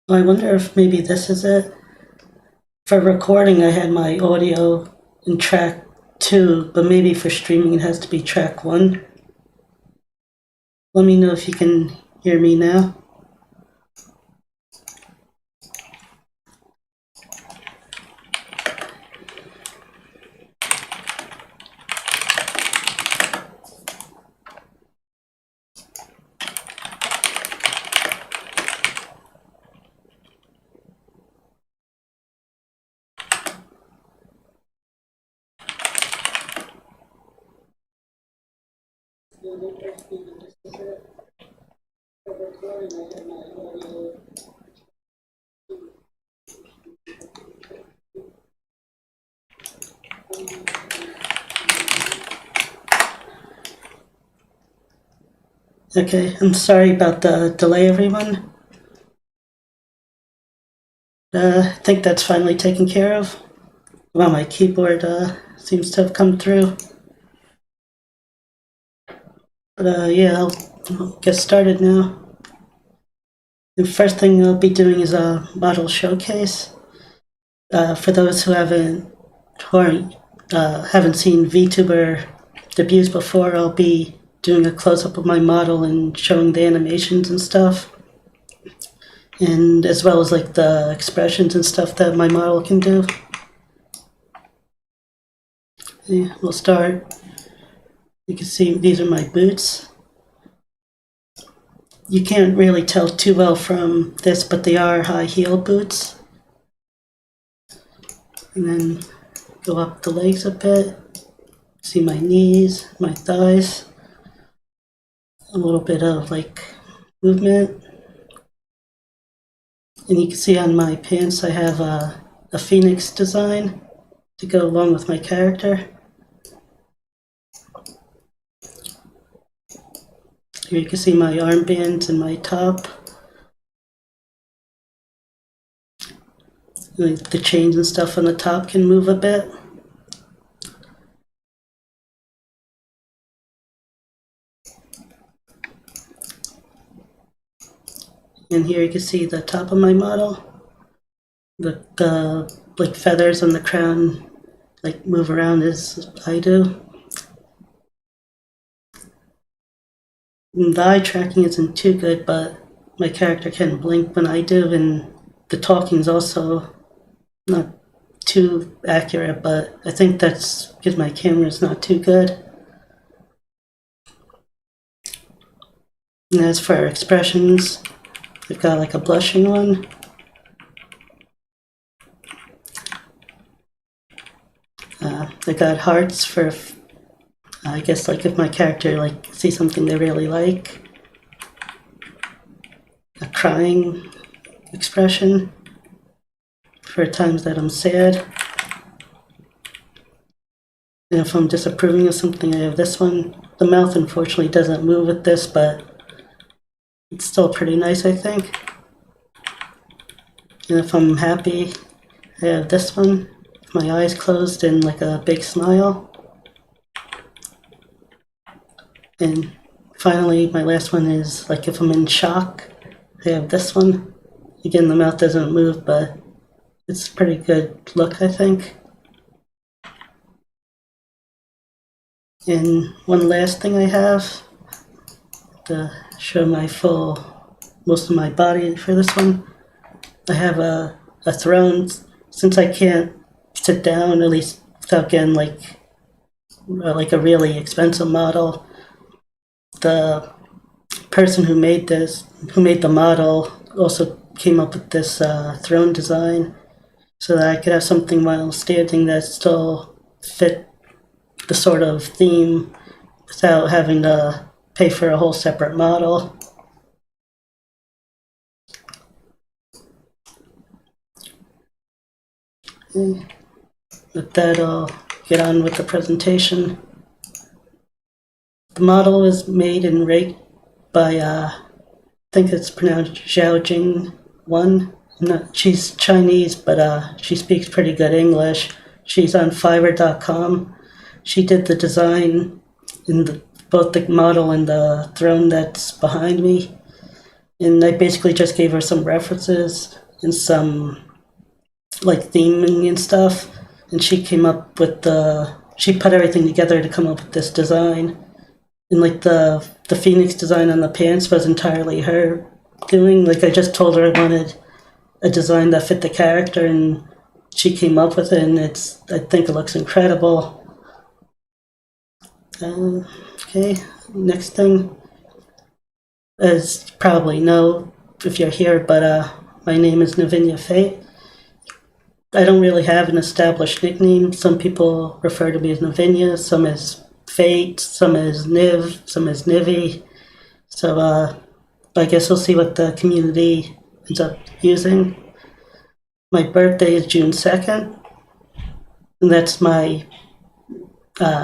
I wonder if maybe this is it. For recording, I had my audio in track 2, but maybe for streaming it has to be track 1. Let me know if you can hear me now. Okay, I'm sorry about the delay, everyone. I think that's finally taken care of. Well, my keyboard seems to have come through. But yeah, I'll get started now. The first thing I'll be doing is a model showcase. For those who haven't seen VTuber debuts before, I'll be doing a close-up of my model and showing the animations and stuff, and as well as like the expressions and stuff that my model can do. Yeah, we'll start. You can see these are my boots. You can't really tell too well from this, but they are high heel boots. And then go up the legs a bit. See my knees, my thighs. A little bit of like movement. And you can see on my pants I have a phoenix design to go along with my character. Here you can see my armbands and my top. The chains and stuff on the top can move a bit. And here you can see the top of my model. The like feathers on the crown like move around as I do. And the eye tracking isn't too good, but my character can blink when I do, and the talking's also not too accurate, but I think that's because my camera's not too good. And as for expressions, I've got like a blushing one. I got hearts for, I guess, like if my character like sees something they really like. A crying expression for times that I'm sad. And if I'm disapproving of something, I have this one. The mouth unfortunately doesn't move with this, but it's still pretty nice, I think. And if I'm happy, I have this one. My eyes closed and like a big smile. And finally, my last one is like if I'm in shock, I have this one. Again, the mouth doesn't move, but it's a pretty good look, I think. And one last thing I have to show my most of my body for this one. I have a throne, since I can't sit down, at least without getting like a really expensive model. The person who made the model, also came up with this throne design so that I could have something while standing that still fit the sort of theme without having to pay for a whole separate model. And with that, I'll get on with the presentation. The model was made and rigged by, I think it's pronounced Zhao Jing One. She's Chinese, but she speaks pretty good English. She's on Fiverr.com. She did the design in both the model and the throne that's behind me. And I basically just gave her some references and some like theming and stuff, and she came up with she put everything together to come up with this design. And like the phoenix design on the pants was entirely her doing. Like I just told her I wanted a design that fit the character, and she came up with it, and I think it looks incredible. Okay, next thing is probably know if you're here, but my name is Nivinya Fate. I don't really have an established nickname. Some people refer to me as Nivinya, some as Fate, some as Niv, some as Nivi. So I guess we'll see what the community ends up using. My birthday is June 2nd, and that's my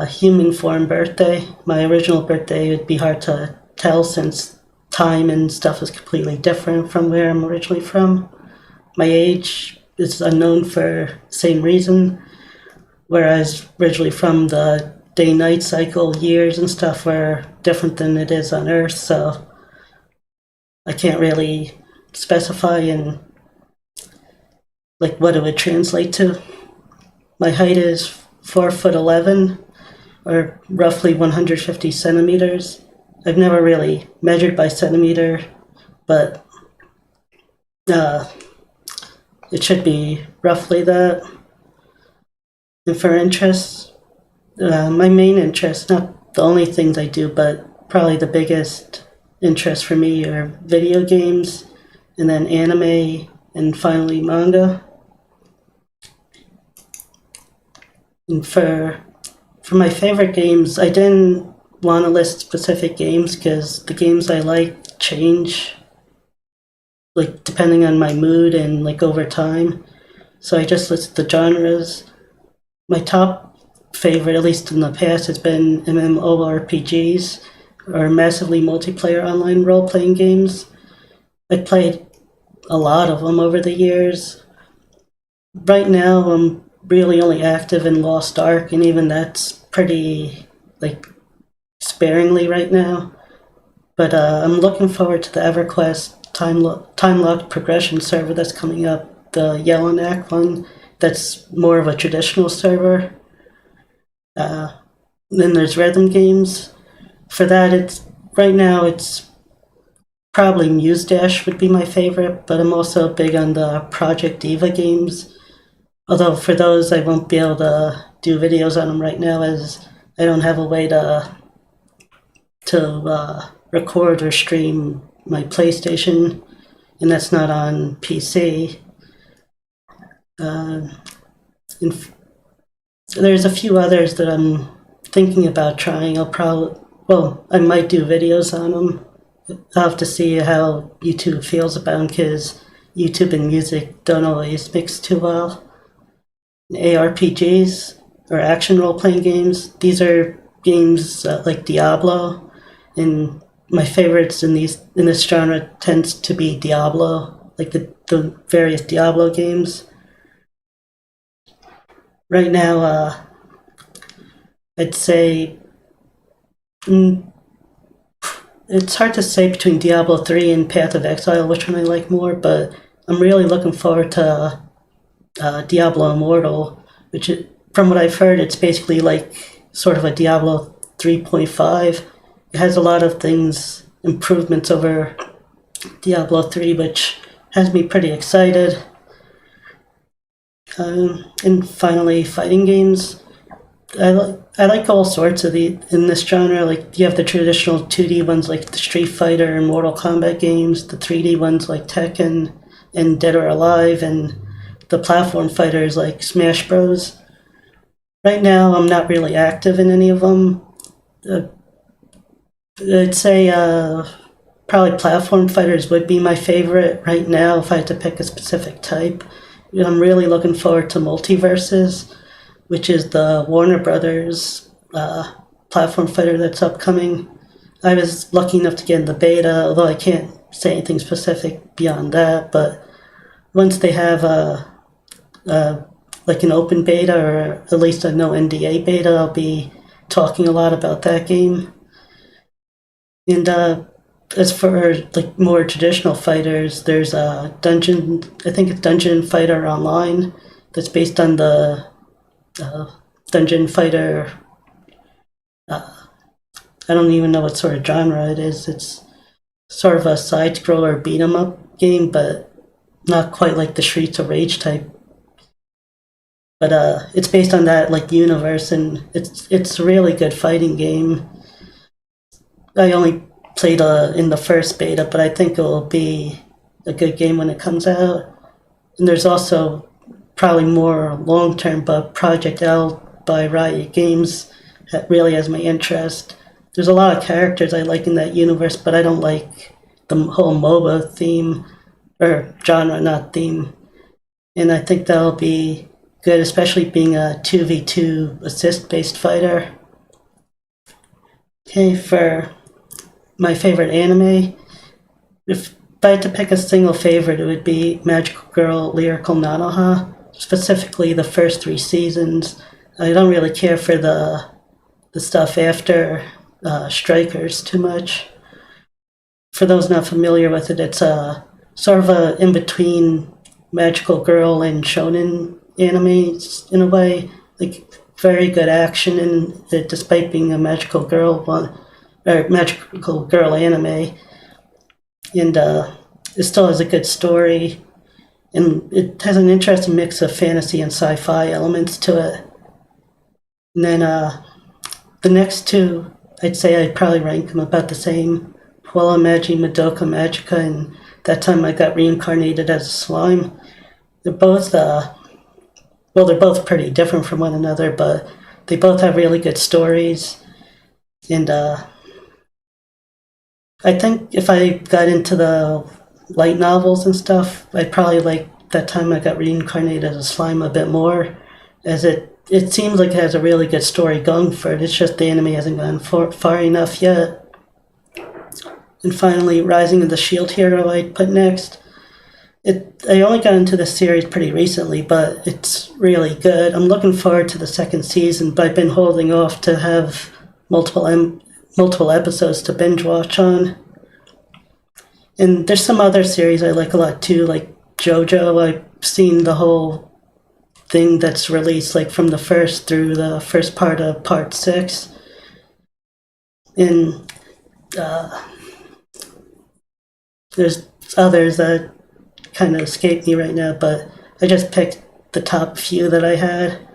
human form birthday. My original birthday would be hard to tell since time and stuff is completely different from where I'm originally from. My age is unknown for the same reason, whereas originally from the day-night cycle, years and stuff were different than it is on Earth, so I can't really specify in like what it would translate to. My height is 4'11", or roughly 150 centimeters. I've never really measured by centimeter, but it should be roughly that. And for interests, my main interest, not the only things I do, but probably the biggest interest for me are video games, and then anime, and finally manga. And for my favorite games, I didn't want to list specific games because the games I like change, like depending on my mood and like over time. So I just listed the genres. My top favorite, at least in the past, has been MMORPGs, or massively multiplayer online role-playing games. I played a lot of them over the years. Right now, I'm really only active in Lost Ark, and even that's pretty like sparingly right now. But I'm looking forward to the EverQuest time-locked progression server that's coming up, the Yellowknack one. That's more of a traditional server. Then there's rhythm games. For that, right now it's probably Muse Dash would be my favorite, but I'm also big on the Project Diva games. Although for those, I won't be able to do videos on them right now, as I don't have a way to record or stream my PlayStation, and that's not on PC. There's a few others that I'm thinking about trying. I might do videos on them. I'll have to see how YouTube feels about them, because YouTube and music don't always mix too well. ARPGs, or action role-playing games, these are games like Diablo, and my favorites in this genre tends to be Diablo, like the various Diablo games. Right now, I'd say it's hard to say between Diablo 3 and Path of Exile which one I like more, but I'm really looking forward to Diablo Immortal, from what I've heard, it's basically like sort of a Diablo 3.5. It has a lot of improvements over Diablo 3, which has me pretty excited. And finally, fighting games. I like all sorts in this genre. Like, you have the traditional 2D ones like the Street Fighter and Mortal Kombat games, the 3D ones like Tekken and Dead or Alive, and the platform fighters like Smash Bros. Right now, I'm not really active in any of them. I'd say probably platform fighters would be my favorite right now if I had to pick a specific type. I'm really looking forward to Multiverses, which is the Warner Brothers platform fighter that's upcoming. I was lucky enough to get in the beta, although I can't say anything specific beyond that. But once they have like an open beta, or at least a no NDA beta, I'll be talking a lot about that game. And as for like more traditional fighters, there's a dungeon. I think it's Dungeon Fighter Online, that's based on the uh, Dungeon Fighter. I don't even know what sort of genre it is. It's sort of a side scroller beat 'em up game, but not quite like the Streets of Rage type. But it's based on that like universe, and it's a really good fighting game. I only played in the first beta, but I think it will be a good game when it comes out. And there's also probably more long term, but Project L by Riot Games that really has my interest. There's a lot of characters I like in that universe, but I don't like the whole MOBA theme or genre, not theme. And I think that'll be good, especially being a 2v2 assist based fighter. Okay, for my favorite anime, if I had to pick a single favorite, it would be Magical Girl Lyrical Nanoha, specifically the first three seasons. I don't really care for the stuff after Strikers too much. For those not familiar with it, it's a sort of a in between Magical Girl and shonen anime in a way. Like very good action in it, despite being a magical girl one or magical girl anime, and it still has a good story, and it has an interesting mix of fantasy and sci-fi elements to it. And then the next two, I'd say I'd probably rank them about the same. Puella Magi Madoka Magica and That Time I Got Reincarnated as a Slime. They're both, well, they're both pretty different from one another, but they both have really good stories. And I think if I got into the light novels and stuff, I'd probably like That Time I Got Reincarnated as a Slime a bit more, as it seems like it has a really good story going for it. It's just the anime hasn't gone far enough yet. And finally, Rising of the Shield Hero I'd put next. I only got into this series pretty recently, but it's really good. I'm looking forward to the second season, but I've been holding off to have multiple episodes to binge watch on. And there's some other series I like a lot too, like JoJo. I've seen the whole thing that's released, like from the first through the first part of part 6. And there's others that kind of escape me right now, but I just picked the top few that I had.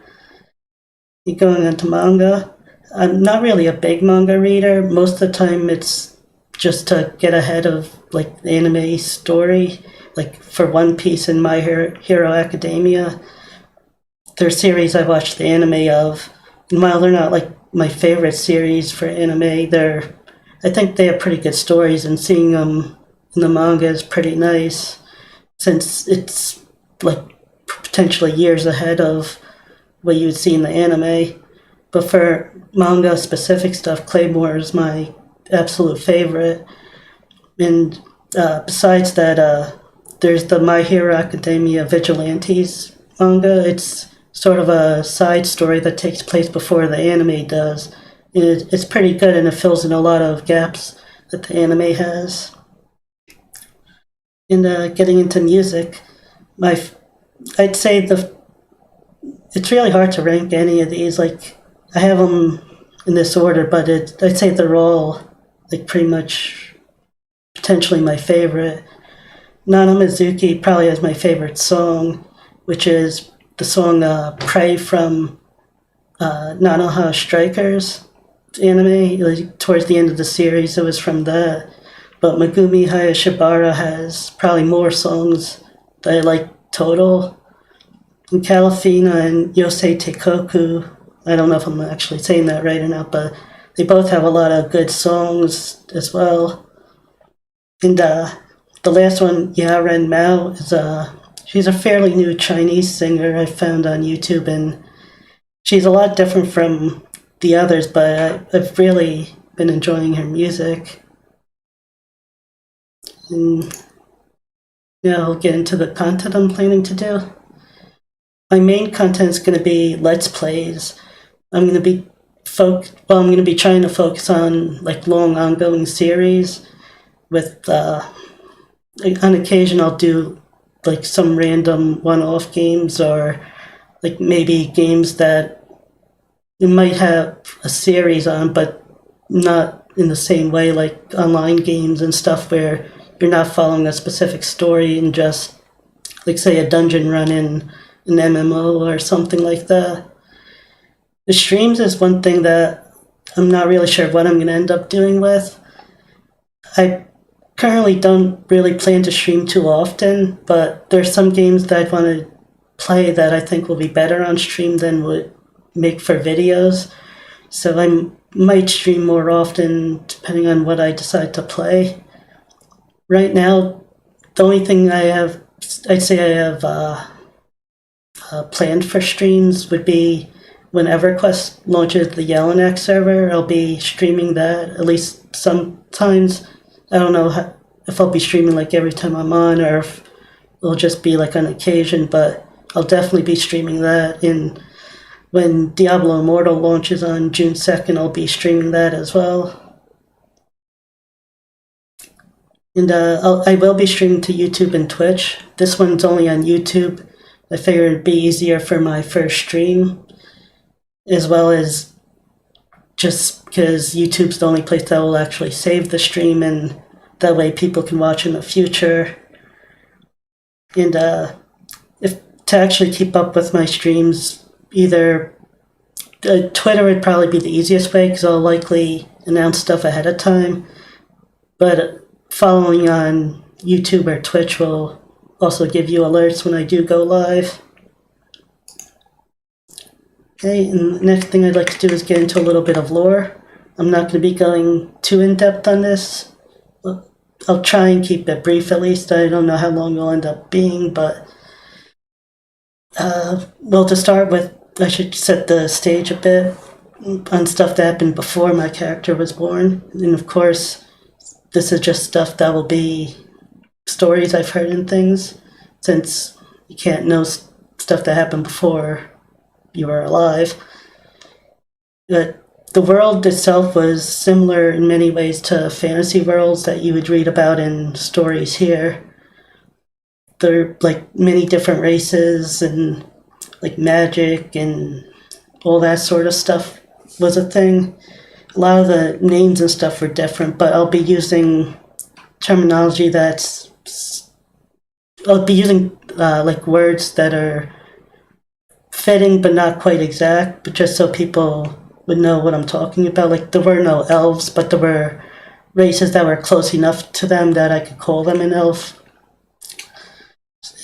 Going into manga, I'm not really a big manga reader. Most of the time it's just to get ahead of like the anime story. Like for One Piece and My Hero Academia, they're series I watched the anime of. And while they're not like my favorite series for anime, I think they have pretty good stories, and seeing them in the manga is pretty nice, since it's like potentially years ahead of what you would see in the anime. But for manga specific stuff, Claymore is my absolute favorite. And besides that, there's the My Hero Academia Vigilantes manga. It's sort of a side story that takes place before the anime does. It's pretty good, and it fills in a lot of gaps that the anime has. And getting into music, I'd say it's really hard to rank any of these. Like I have them in this order, but I'd say they're all like pretty much potentially my favorite. Nana Mizuki probably has my favorite song, which is the song "Pray" from Nanoha Strikers anime. Like, towards the end of the series, it was from that. But Megumi Hayashibara has probably more songs that I like total. And Calafina and Yosei Teikoku, I don't know if I'm actually saying that right or not, but they both have a lot of good songs as well. And the last one, Yaren Mao, she's a fairly new Chinese singer I found on YouTube, and she's a lot different from the others, but I've really been enjoying her music. And now I'll get into the content I'm planning to do. My main content is going to be Let's Plays. I'm going to be trying to focus on like long ongoing series. with like, on occasion I'll do like some random one-off games, or like maybe games that it might have a series on, but not in the same way, like online games and stuff where you're not following a specific story and just like say a dungeon run in an MMO or something like that. The streams is one thing that I'm not really sure what I'm going to end up doing with. I currently don't really plan to stream too often, but there's some games that I want to play that I think will be better on stream than would make for videos. So I might stream more often depending on what I decide to play. Right now, the only thing I'd say I have planned for streams would be when EverQuest launches the Yellowknack server. I'll be streaming that at least sometimes. I don't know if I'll be streaming like every time I'm on, or if it'll just be like on occasion, but I'll definitely be streaming that. And when Diablo Immortal launches on June 2nd, I'll be streaming that as well. And I will be streaming to YouTube and Twitch. This one's only on YouTube. I figured it'd be easier for my first stream, as well as just because YouTube's the only place that will actually save the stream, and that way people can watch in the future. And if to actually keep up with my streams, either Twitter would probably be the easiest way because I'll likely announce stuff ahead of time, but following on YouTube or Twitch will also give you alerts when I do go live. Okay, and the next thing I'd like to do is get into a little bit of lore. I'm not going to be going too in-depth on this. I'll try and keep it brief at least. I don't know how long it'll end up being, but well, to start with, I should set the stage a bit on stuff that happened before my character was born. And of course, this is just stuff that will be stories I've heard and things, since you can't know stuff that happened before you were alive. But the world itself was similar in many ways to fantasy worlds that you would read about in stories here. There are like many different races, and like magic and all that sort of stuff was a thing. A lot of the names and stuff were different, but I'll be using terminology I'll be using like words that are fitting but not quite exact, but just so people would know what I'm talking about. Like there were no elves, but there were races that were close enough to them that I could call them an elf.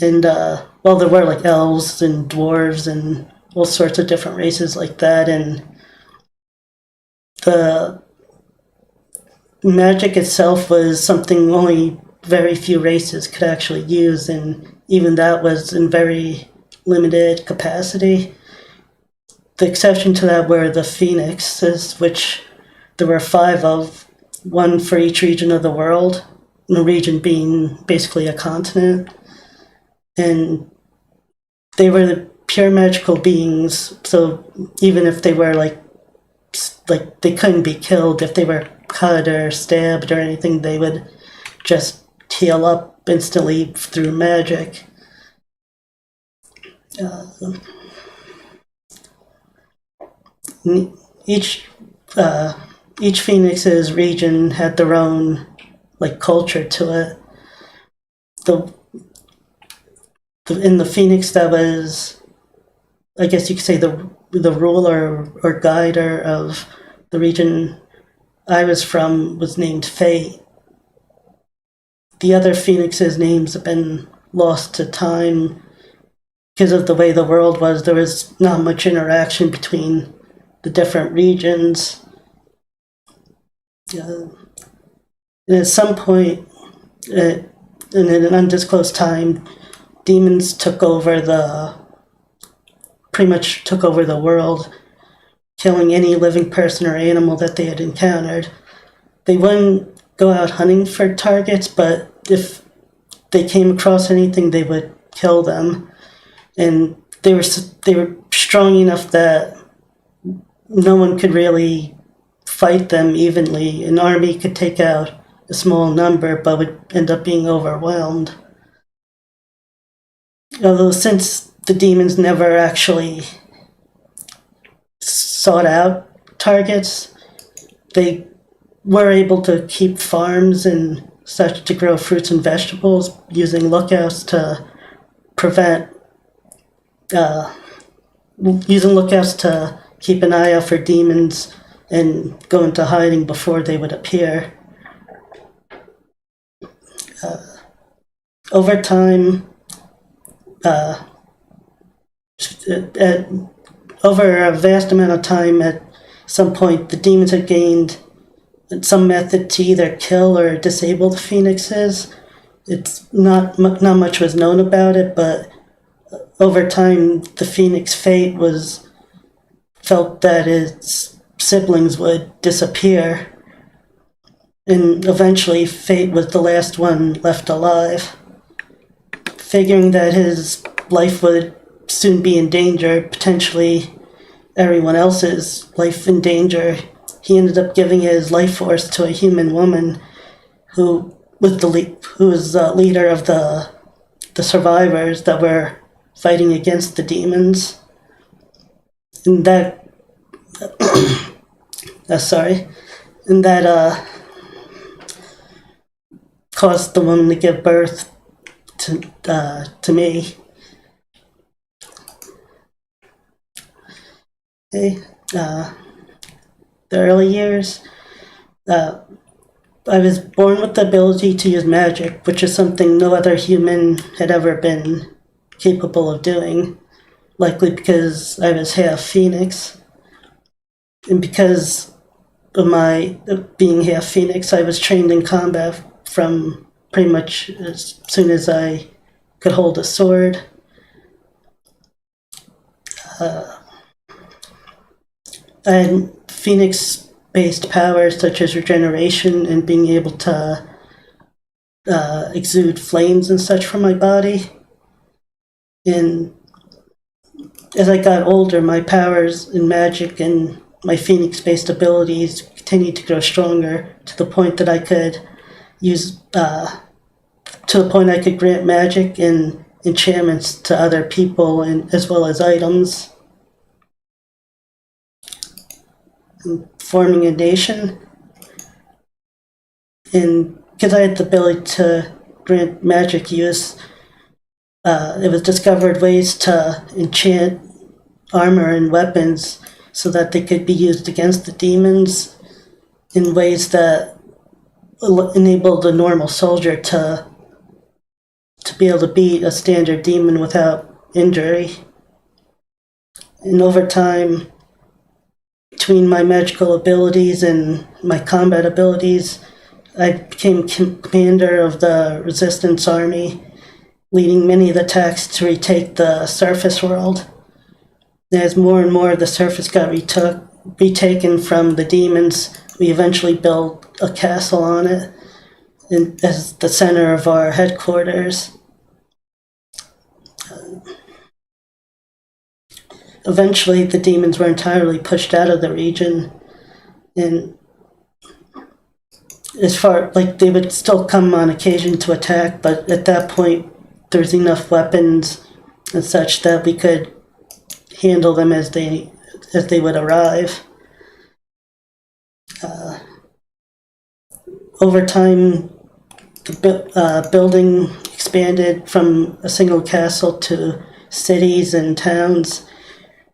And well, there were like elves and dwarves and all sorts of different races like that, and the magic itself was something only very few races could actually use, and even that was in very limited capacity. The exception to that were the phoenixes, which there were 5 of, one for each region of the world, and the region being basically a continent. And they were the pure magical beings, so even if they were like they couldn't be killed if they were cut or stabbed or anything, they would just heal up instantly through magic. Each Phoenix's region had their own like culture to it. In the Phoenix that was, I guess you could say, the ruler or guider of the region I was from was named Fate. The other Phoenixes' names have been lost to time because of the way the world was. There was not much interaction between the different regions. And at some point, in an undisclosed time, demons pretty much took over the world, killing any living person or animal that they had encountered. They wouldn't go out hunting for targets, but if they came across anything, they would kill them. And they were strong enough that no one could really fight them evenly. An army could take out a small number, but would end up being overwhelmed. Although since the demons never actually sought out targets, they were able to keep farms and such to grow fruits and vegetables using lookouts to prevent, using lookouts to keep an eye out for demons and go into hiding before they would appear. Over time, over a vast amount of time, at some point, the demons had gained some method to either kill or disable the phoenixes. It's not much was known about it, but over time, the Phoenix Fate felt that its siblings would disappear, and eventually Fate was the last one left alive. Figuring that his life would soon be in danger, potentially everyone else's life in danger, he ended up giving his life force to a human woman who was the leader of the survivors that were fighting against the demons. And that caused the woman to give birth to me. Okay, the early years, I was born with the ability to use magic, which is something no other human had ever been capable of doing, likely because I was half Phoenix. And because of my being half Phoenix, I was trained in combat from pretty much as soon as I could hold a sword. I had Phoenix-based powers such as regeneration and being able to exude flames and such from my body. And as I got older, my powers in magic and my Phoenix-based abilities continued to grow stronger to the point that I could grant magic and enchantments to other people and as well as items. And forming a nation, and because I had the ability to grant magic use, it was discovered ways to enchant armor and weapons so that they could be used against the demons in ways that enabled a normal soldier to be able to beat a standard demon without injury. And over time, between my magical abilities and my combat abilities, I became commander of the Resistance Army, leading many of the attacks to retake the surface world. As more and more of the surface got retaken from the demons, we eventually built a castle on it as the center of our headquarters. Eventually, the demons were entirely pushed out of the region, and they would still come on occasion to attack, but at that point, there was enough weapons and such that we could handle them as they would arrive. Over time, the building expanded from a single castle to cities and towns,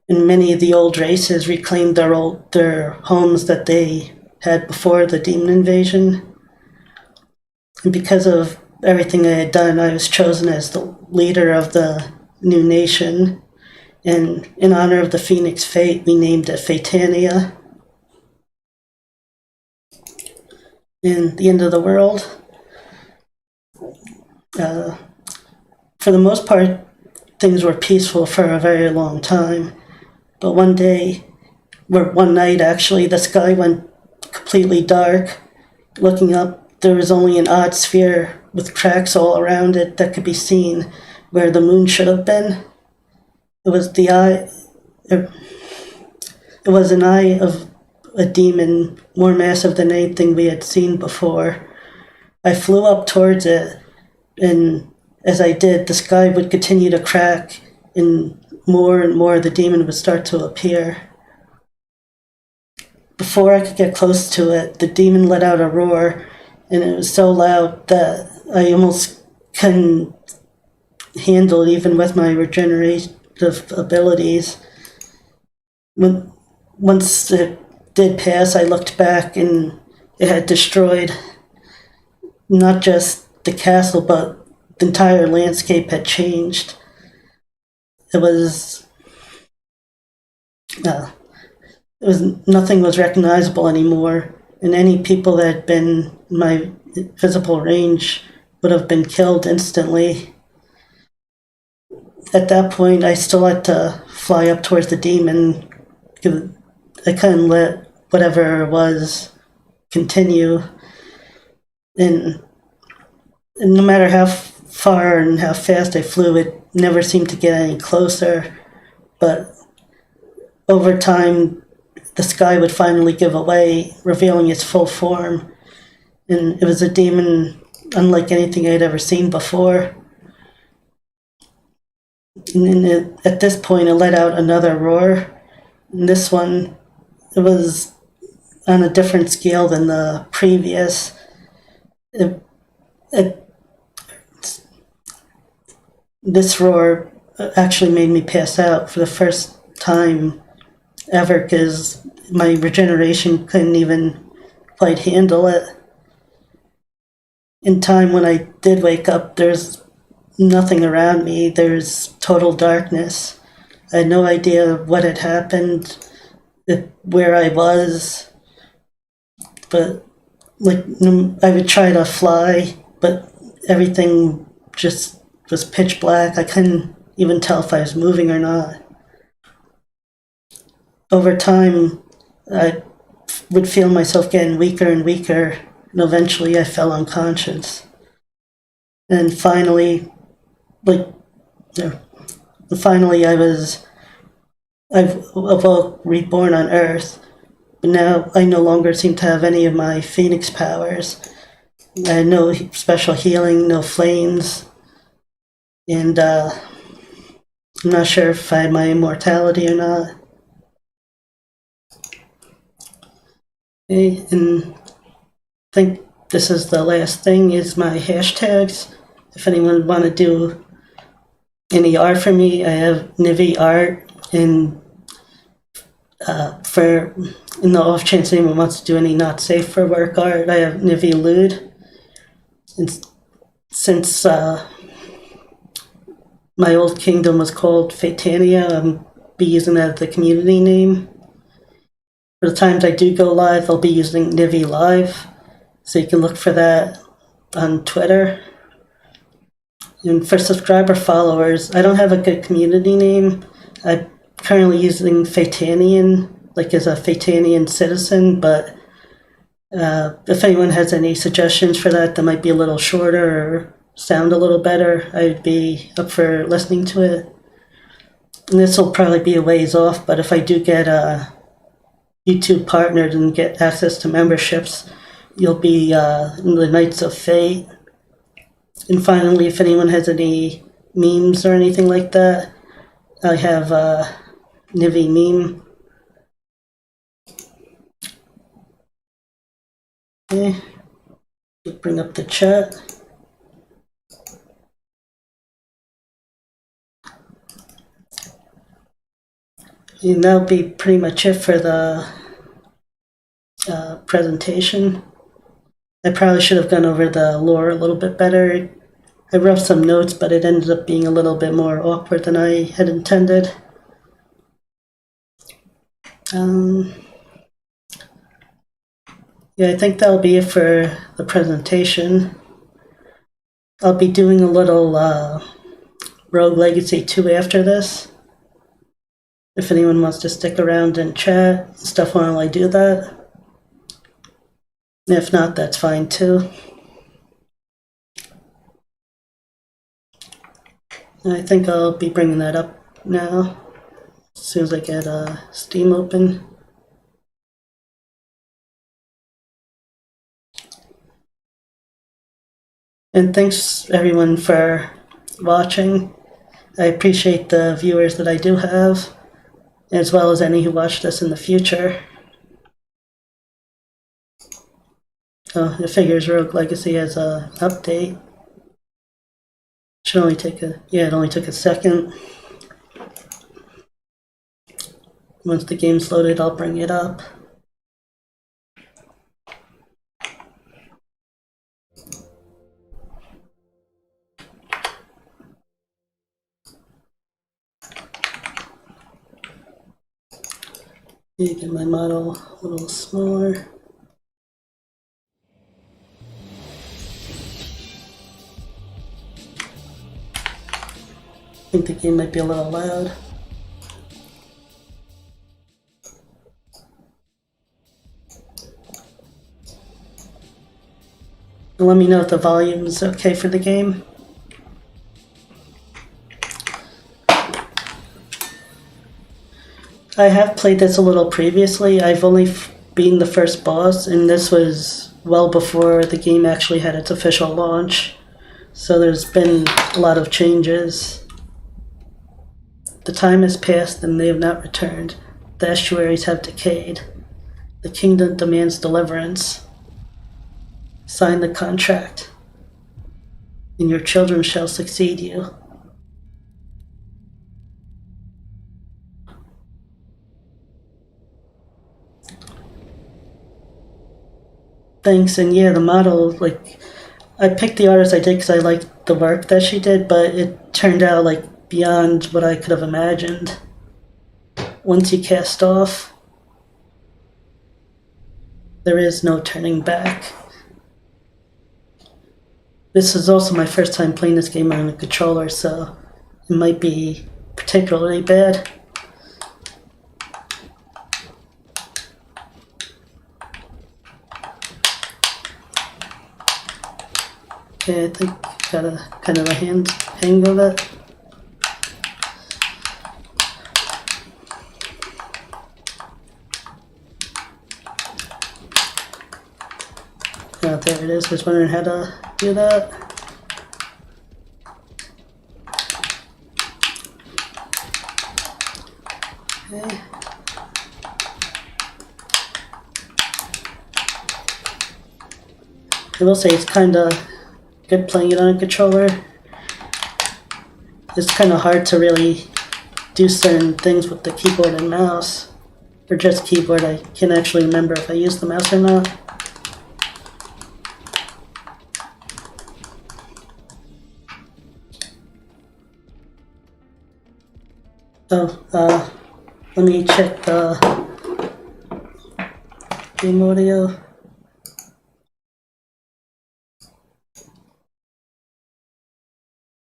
and many of the old races reclaimed their homes that they had before the demon invasion. And because of everything I had done, I was chosen as the leader of the new nation. And in honor of the Phoenix Fate, we named it Fatania. In the end of the world, for the most part, things were peaceful for a very long time. But one night actually, the sky went completely dark. Looking up, there was only an odd sphere with cracks all around it that could be seen where the moon should have been. It was an eye of a demon more massive than anything we had seen before. I flew up towards it, and as I did, the sky would continue to crack, and more of the demon would start to appear. Before I could get close to it, the demon let out a roar, and it was so loud that I almost couldn't handle it, even with my regenerative abilities. Once it did pass, I looked back, and it had destroyed not just the castle, but the entire landscape had changed. It was, nothing was recognizable anymore, and any people that had been in my visible range would have been killed instantly. At that point, I still had to fly up towards the demon. I couldn't let whatever it was continue. And no matter how far and how fast I flew, it never seemed to get any closer. But over time, the sky would finally give away, revealing its full form. And it was a demon unlike anything I'd ever seen before. And at this point, it let out another roar. And this one, it was on a different scale than the previous. This roar actually made me pass out for the first time ever, because my regeneration couldn't even quite handle it. In time, when I did wake up, there's nothing around me. There's total darkness. I had no idea what had happened, where I was. But I would try to fly, but everything just was pitch black. I couldn't even tell if I was moving or not. Over time, I would feel myself getting weaker and weaker, and eventually I fell unconscious. And finally, I've awoke, reborn on Earth, but now I no longer seem to have any of my phoenix powers. I had no special healing, no flames, and I'm not sure if I had my immortality or not. Okay, and I think this is the last thing, is my hashtags. If anyone want to do any art for me, I have Nivi Art, and in the off chance anyone wants to do any not safe for work art, I have Nivi Lude. And since my old kingdom was called Fatania, I'll be using that as the community name. For the times I do go live, I'll be using Nivi Live, so you can look for that on Twitter. And for subscriber followers, I don't have a good community name. I'm currently using Fatanian, as a Fatanian citizen, but if anyone has any suggestions for that might be a little shorter or sound a little better, I'd be up for listening to it. And this will probably be a ways off, but if I do get YouTube partnered and get access to memberships, you'll be in the Knights of Fate. And finally, if anyone has any memes or anything like that, I have Nivi Meme. Okay, bring up the chat. And that'll be pretty much it for the presentation. I probably should have gone over the lore a little bit better. I wrote some notes, but it ended up being a little bit more awkward than I had intended. Yeah, I think that'll be it for the presentation. I'll be doing a little Rogue Legacy 2 after this. If anyone wants to stick around and chat and stuff while I do that. If not, that's fine too. And I think I'll be bringing that up now, as soon as I get Steam open. And thanks everyone for watching. I appreciate the viewers that I do have, as well as any who watch this in the future. Oh, it figures Rogue Legacy has an update. Should only take it only took a second. Once the game's loaded, I'll bring it up. Get my model a little smaller. I think the game might be a little loud. And let me know if the volume is okay for the game. I have played this a little previously. I've only beaten the first boss, and this was well before the game actually had its official launch. So there's been a lot of changes. The time has passed and they have not returned. The estuaries have decayed. The kingdom demands deliverance. Sign the contract, and your children shall succeed you. Thanks, and yeah, the model, like, I picked the artist I did because I liked the work that she did, but it turned out, like, beyond what I could have imagined. Once you cast off, there is no turning back. This is also my first time playing this game on a controller, so it might be particularly bad. Okay, I think I got a kind of a hang of it. Oh, there it is. I was wondering how to do that. Okay. I will say it's kind of good playing it on a controller. It's kind of hard to really do certain things with the keyboard and mouse, or just keyboard. I can't actually remember if I use the mouse or not. Oh, let me check the game audio.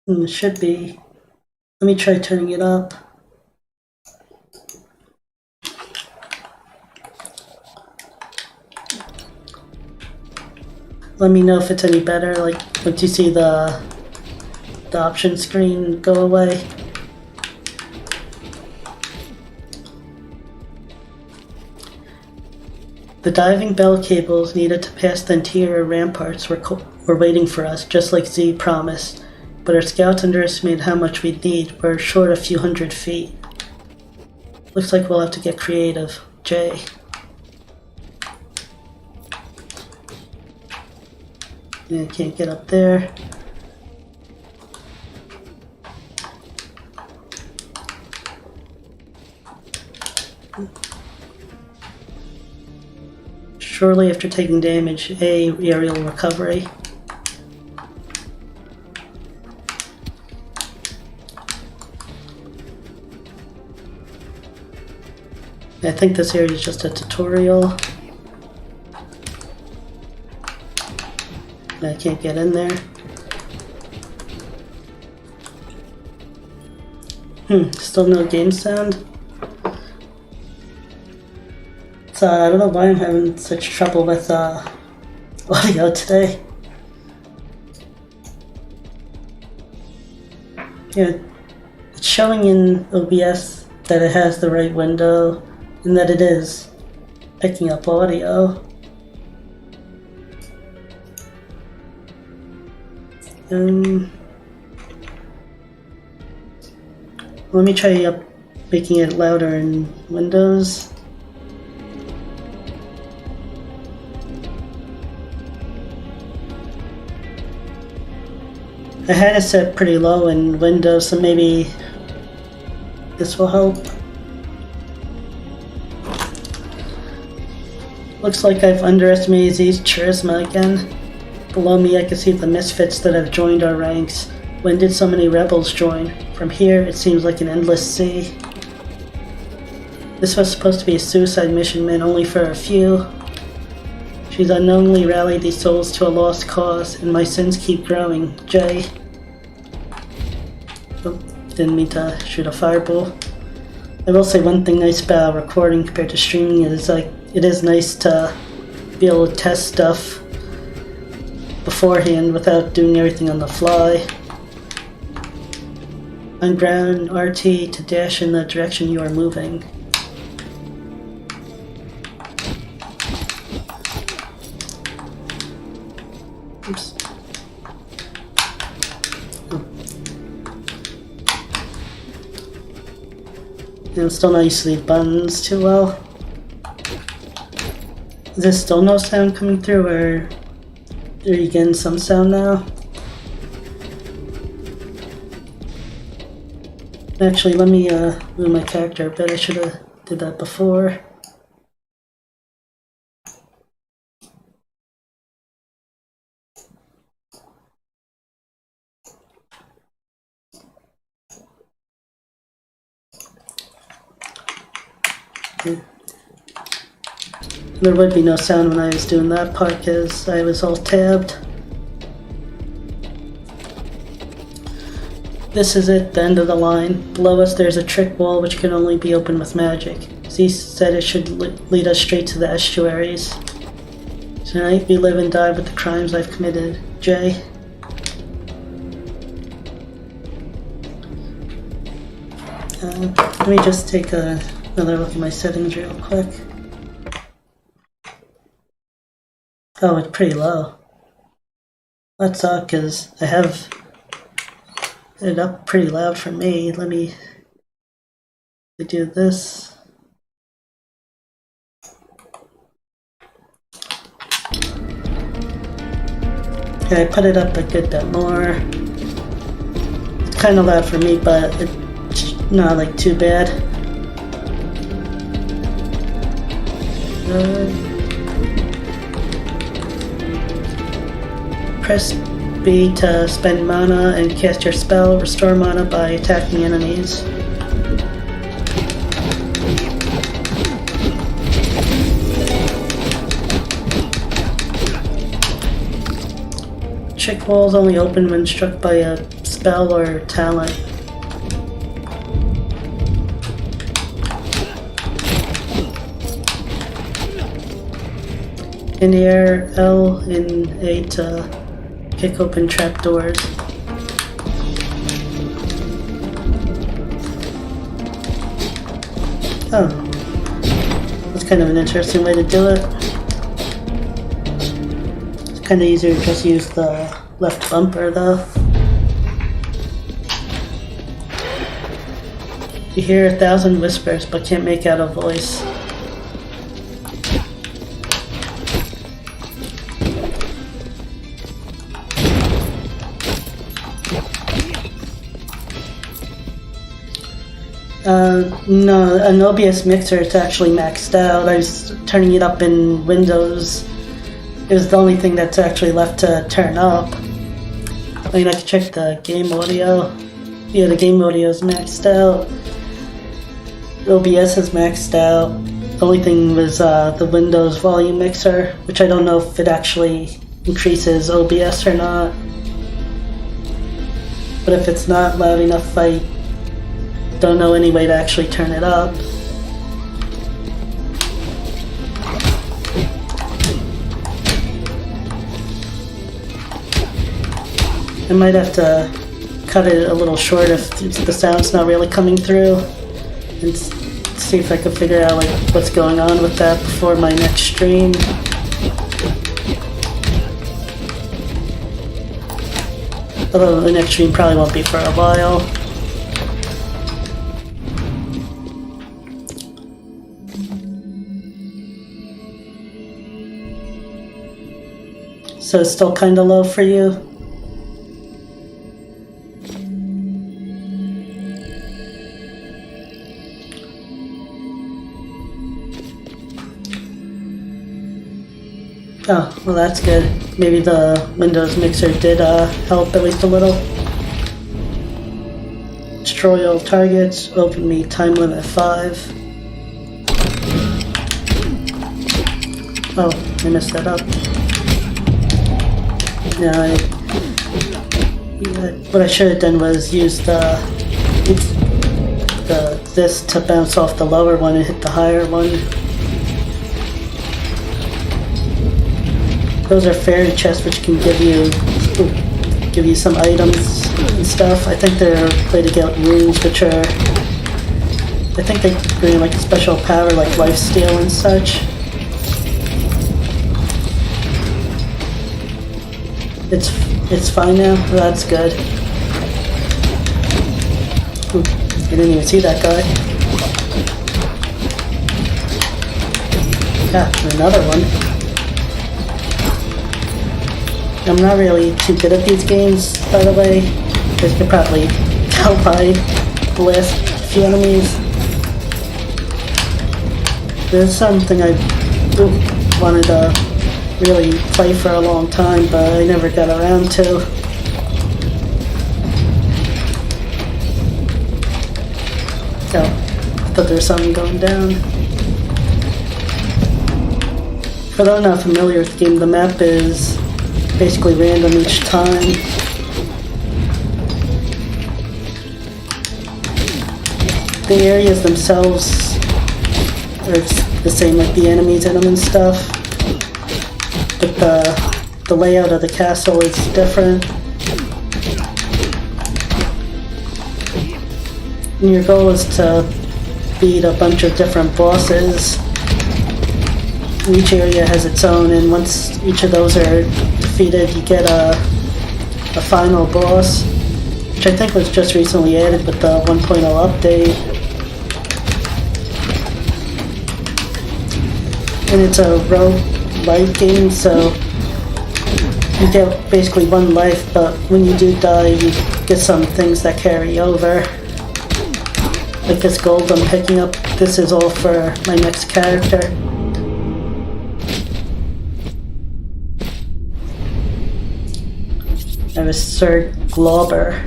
It should be. Let me try turning it up. Let me know if it's any better, like once you see the option screen go away. The diving bell cables needed to pass the interior ramparts were waiting for us, just like Z promised. But our scouts underestimated how much we'd need. We're short a few hundred feet. Looks like we'll have to get creative. J. Yeah, I can't get up there. Shortly after taking damage, A. Aerial recovery. I think this area is just a tutorial. I can't get in there. Still no game sound. So I don't know why I'm having such trouble with audio today. Yeah, it's showing in OBS that it has the right window and that it is picking up audio. Let me try making it louder in Windows. I had it set pretty low in Windows, so maybe this will help. Looks like I've underestimated Z's charisma again. Below me I can see the misfits that have joined our ranks. When did so many rebels join? From here it seems like an endless sea. This was supposed to be a suicide mission meant only for a few. She's unknowingly rallied these souls to a lost cause, and my sins keep growing. Jay. Oh, didn't mean to shoot a fireball. I will say one thing nice about recording compared to streaming is it is nice to be able to test stuff beforehand without doing everything on the fly. On ground RT to dash in the direction you are moving. Oops. Oh. I'm still not used to these buttons too well. Is there still no sound coming through, or are you getting some sound now? Actually, let me move my character a bit. I should have did that before. Okay. There would be no sound when I was doing that part because I was all tabbed. This is it, the end of the line. Below us there's a trick wall which can only be opened with magic. Z said it should lead us straight to the estuaries. Tonight we live and die with the crimes I've committed. Jay. Let me just take another look at my settings real quick. Oh, it's pretty low. That sucks because I have it up pretty loud for me. Let me do this. Okay, I put it up a good bit more. It's kind of loud for me, but it's not like too bad. Press B to spend mana and cast your spell. Restore mana by attacking enemies. Trick walls only open when struck by a spell or talent. In the air, L and A to kick open trapdoors. Oh, that's kind of an interesting way to do it. It's kind of easier to just use the left bumper though. You hear 1,000 whispers but can't make out a voice. No, an OBS mixer is actually maxed out. I was turning it up in Windows. It was the only thing that's actually left to turn up. I mean, I could check the game audio. Yeah, the game audio is maxed out. OBS is maxed out. The only thing was the Windows volume mixer, which I don't know if it actually increases OBS or not. But if it's not loud enough, I don't know any way to actually turn it up. I might have to cut it a little short if the sound's not really coming through, and see if I can figure out what's going on with that before my next stream. Although the next stream probably won't be for a while. So it's still kind of low for you? Oh, well that's good. Maybe the Windows mixer did help at least a little. Destroy all targets, open me time limit 5. Oh, I messed that up. Yeah, what I should have done was use this to bounce off the lower one and hit the higher one. Those are fairy chests which can give you some items and stuff. I think they're a way to get runes which are, I think they bring like a special power like lifesteal and such. It's fine now? Well, that's good. Ooh, I didn't even see that guy. Ah, another one. I'm not really too good at these games, by the way, as you can probably tell by the last few enemies. There's something I wanted to really play for a long time, but I never got around to. Oh, I thought there was something going down. For those not familiar with the game, the map is basically random each time. The areas themselves are the same like the enemies in them and stuff, but the layout of the castle is different. And your goal is to beat a bunch of different bosses. Each area has its own, and once each of those are defeated, you get a final boss, which I think was just recently added with the 1.0 update. And it's a roguelike game, so you get basically one life, but when you do die, you get some things that carry over. Like this gold I'm picking up, this is all for my next character. I was Sir Glauber.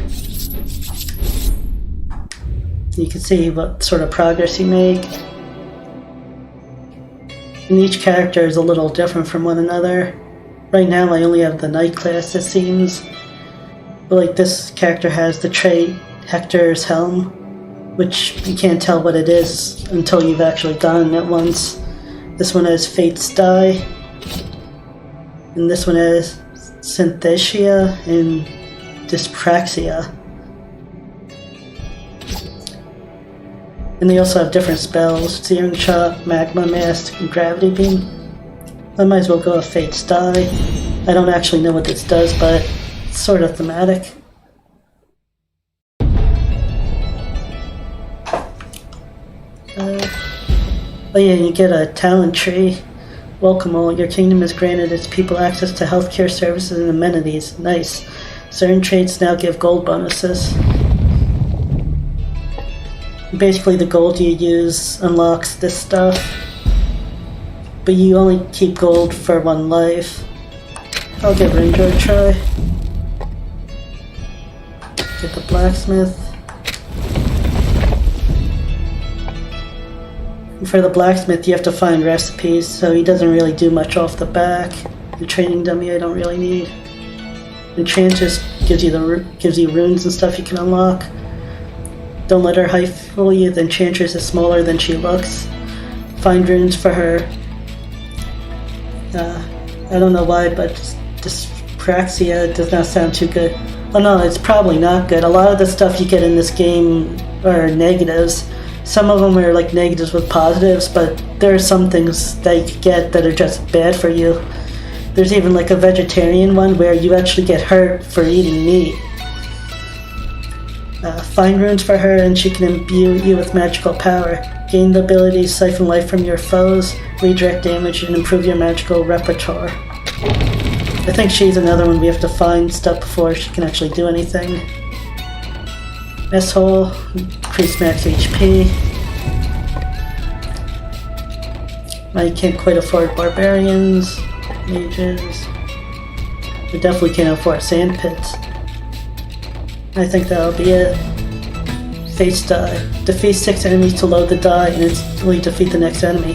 You can see what sort of progress you make. And each character is a little different from one another. Right now I only have the Knight class, it seems. But like this character has the trait Hector's Helm, which you can't tell what it is until you've actually gotten it once. This one has Fate's Die. And this one has Synthesia and Dyspraxia. And they also have different spells: Searing Shot, Magma Mask, and Gravity Beam. I might as well go with Fate's Die. I don't actually know what this does, but it's sort of thematic. Oh yeah, you get a talent tree. Welcome all, your kingdom has granted its people access to healthcare services and amenities. Nice. Certain traits now give gold bonuses. Basically the gold you use unlocks this stuff, but you only keep gold for one life. I'll give Ranger a try. Get the blacksmith. For the blacksmith, you have to find recipes, so he doesn't really do much off the back. The training dummy I don't really need. Enchantress gives you runes and stuff you can unlock. Don't let her height fool you. The Enchantress is smaller than she looks. Find runes for her. I don't know why, but Dyspraxia does not sound too good. Oh no, it's probably not good. A lot of the stuff you get in this game are negatives. Some of them are like negatives with positives, but there are some things that you could get that are just bad for you. There's even like a vegetarian one where you actually get hurt for eating meat. Find runes for her and she can imbue you with magical power. Gain the ability to siphon life from your foes, redirect damage, and improve your magical repertoire. I think she's another one we have to find stuff before she can actually do anything. S-hole, increase max HP. I can't quite afford barbarians, mages. I definitely can't afford sand pits. I think that'll be it. Fate's die. Defeat 6 enemies to load the die and instantly defeat the next enemy.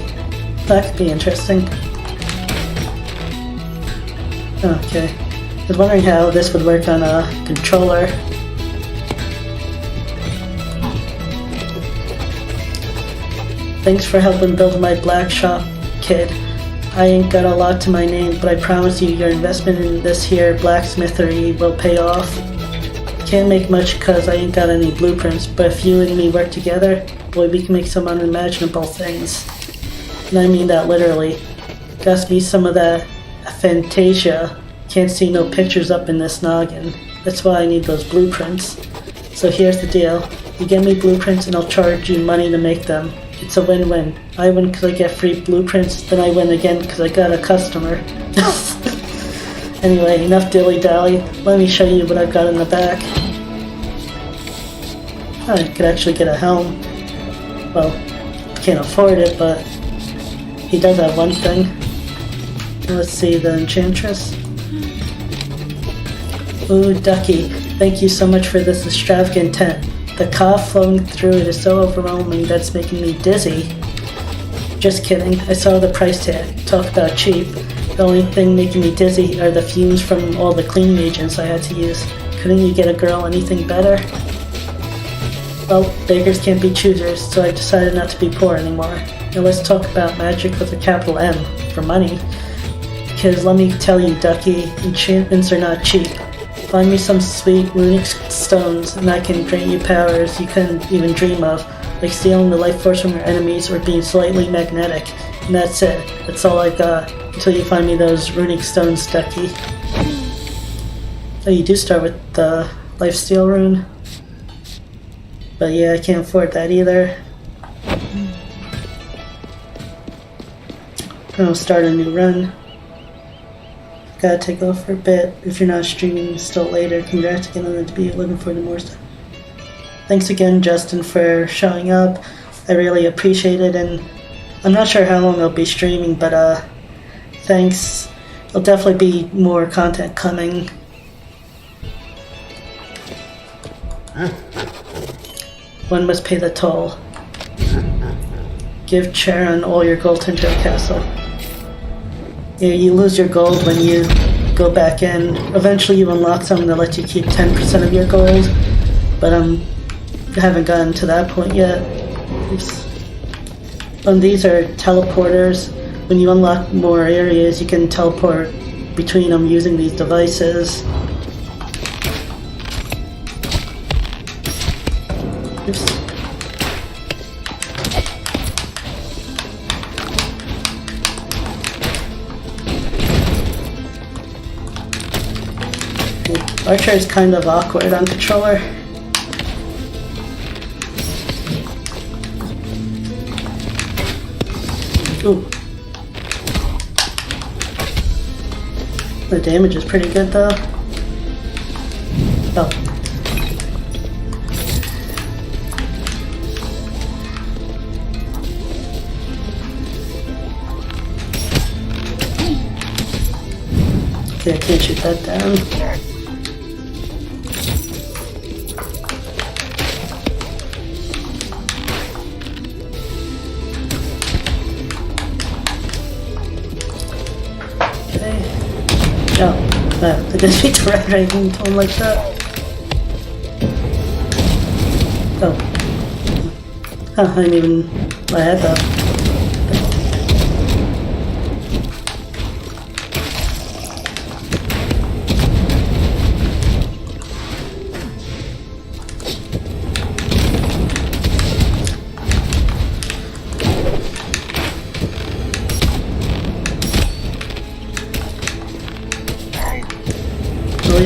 That could be interesting. Okay. I was wondering how this would work on a controller. Thanks for helping build my black shop, kid. I ain't got a lot to my name, but I promise you your investment in this here blacksmithery will pay off. Can't make much cause I ain't got any blueprints, but if you and me work together, boy, we can make some unimaginable things. And I mean that literally. Gotta be some of that Fantasia. Can't see no pictures up in this noggin. That's why I need those blueprints. So here's the deal. You give me blueprints and I'll charge you money to make them. It's a win-win. I win because I get free blueprints, then I win again because I got a customer. Anyway, enough dilly-dally. Let me show you what I've got in the back. I could actually get a helm. Well, can't afford it, but he does have one thing. Let's see, the Enchantress. Ooh, Ducky, thank you so much for this extravagant tent. The cough flowing through it is so overwhelming that's making me dizzy. Just kidding, I saw the price tag. Talk about cheap. The only thing making me dizzy are the fumes from all the cleaning agents I had to use. Couldn't you get a girl anything better? Well, beggars can't be choosers, so I decided not to be poor anymore. Now let's talk about magic with a capital M, for money. Because let me tell you, Ducky, enchantments are not cheap. Find me some sweet runic stones and I can grant you powers you couldn't even dream of, like stealing the life force from your enemies or being slightly magnetic. And that's it. That's all I got. Until you find me those runic stones, Ducky. Oh, you do start with the lifesteal rune. But yeah, I can't afford that either. I'll start a new run. Gotta take off for a bit. If you're not streaming still later, congrats again on the debut. Looking forward to more stuff. Thanks again, Justin, for showing up. I really appreciate it, and I'm not sure how long I'll be streaming, but thanks. There'll definitely be more content coming. One must pay the toll. Give Charon all your gold to enjoy castle. Yeah, you lose your gold when you go back in. Eventually you unlock something that lets you keep 10% of your gold, but I haven't gotten to that point yet. Oops. And these are teleporters. When you unlock more areas, you can teleport between them using these devices. Oops. Archer is kind of awkward on controller. Ooh. The damage is pretty good though. Oh. Okay, I can't shoot that down. No, I didn't mean to ride anything to him like that. Oh. Huh, I didn't even... I had that.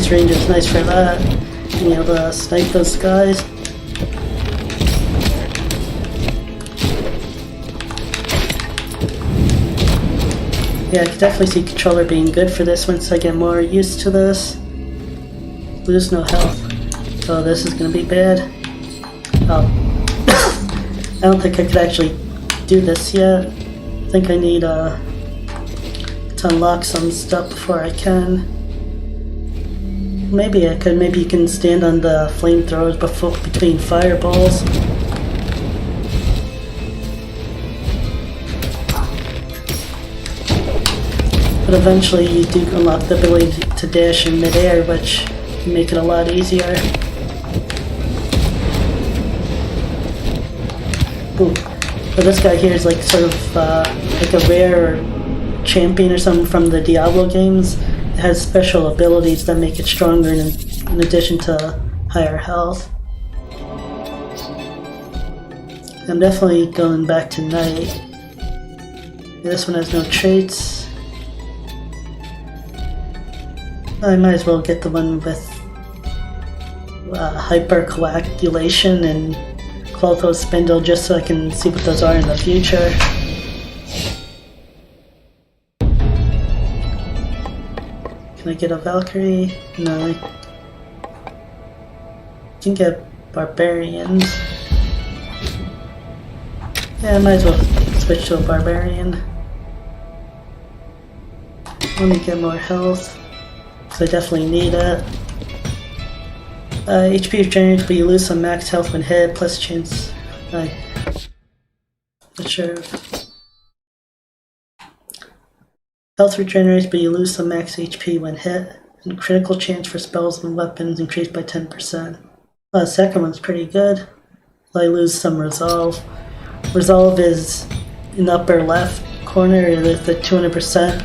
Range is nice for that. being able to snipe those guys. Yeah, I can definitely see controller being good for this once I get more used to this. Lose no health. Oh, this is gonna be bad. Oh. I don't think I could actually do this yet. I think I need to unlock some stuff before I can. Maybe I could. Maybe you can stand on the flamethrowers between fireballs. But eventually you do unlock the ability to dash in midair, which can make it a lot easier. Ooh. But this guy here is like sort of like a rare champion or something from the Diablo games. It has special abilities that make it stronger in addition to higher health. I'm definitely going back to night. This one has no traits. I might as well get the one with hypercoagulation and Clotho Spindle just so I can see what those are in the future. Can I get a Valkyrie? No. I can get Barbarians. Yeah, I might as well switch to a Barbarian. Let me get more health. I definitely need it. HP regenerates, but you lose some max health when hit, plus chance. Not sure. Health regenerates, but you lose some max HP when hit, and critical chance for spells and weapons increased by 10%. The second one's pretty good. I lose some resolve. Resolve is in the upper left corner with the 200%.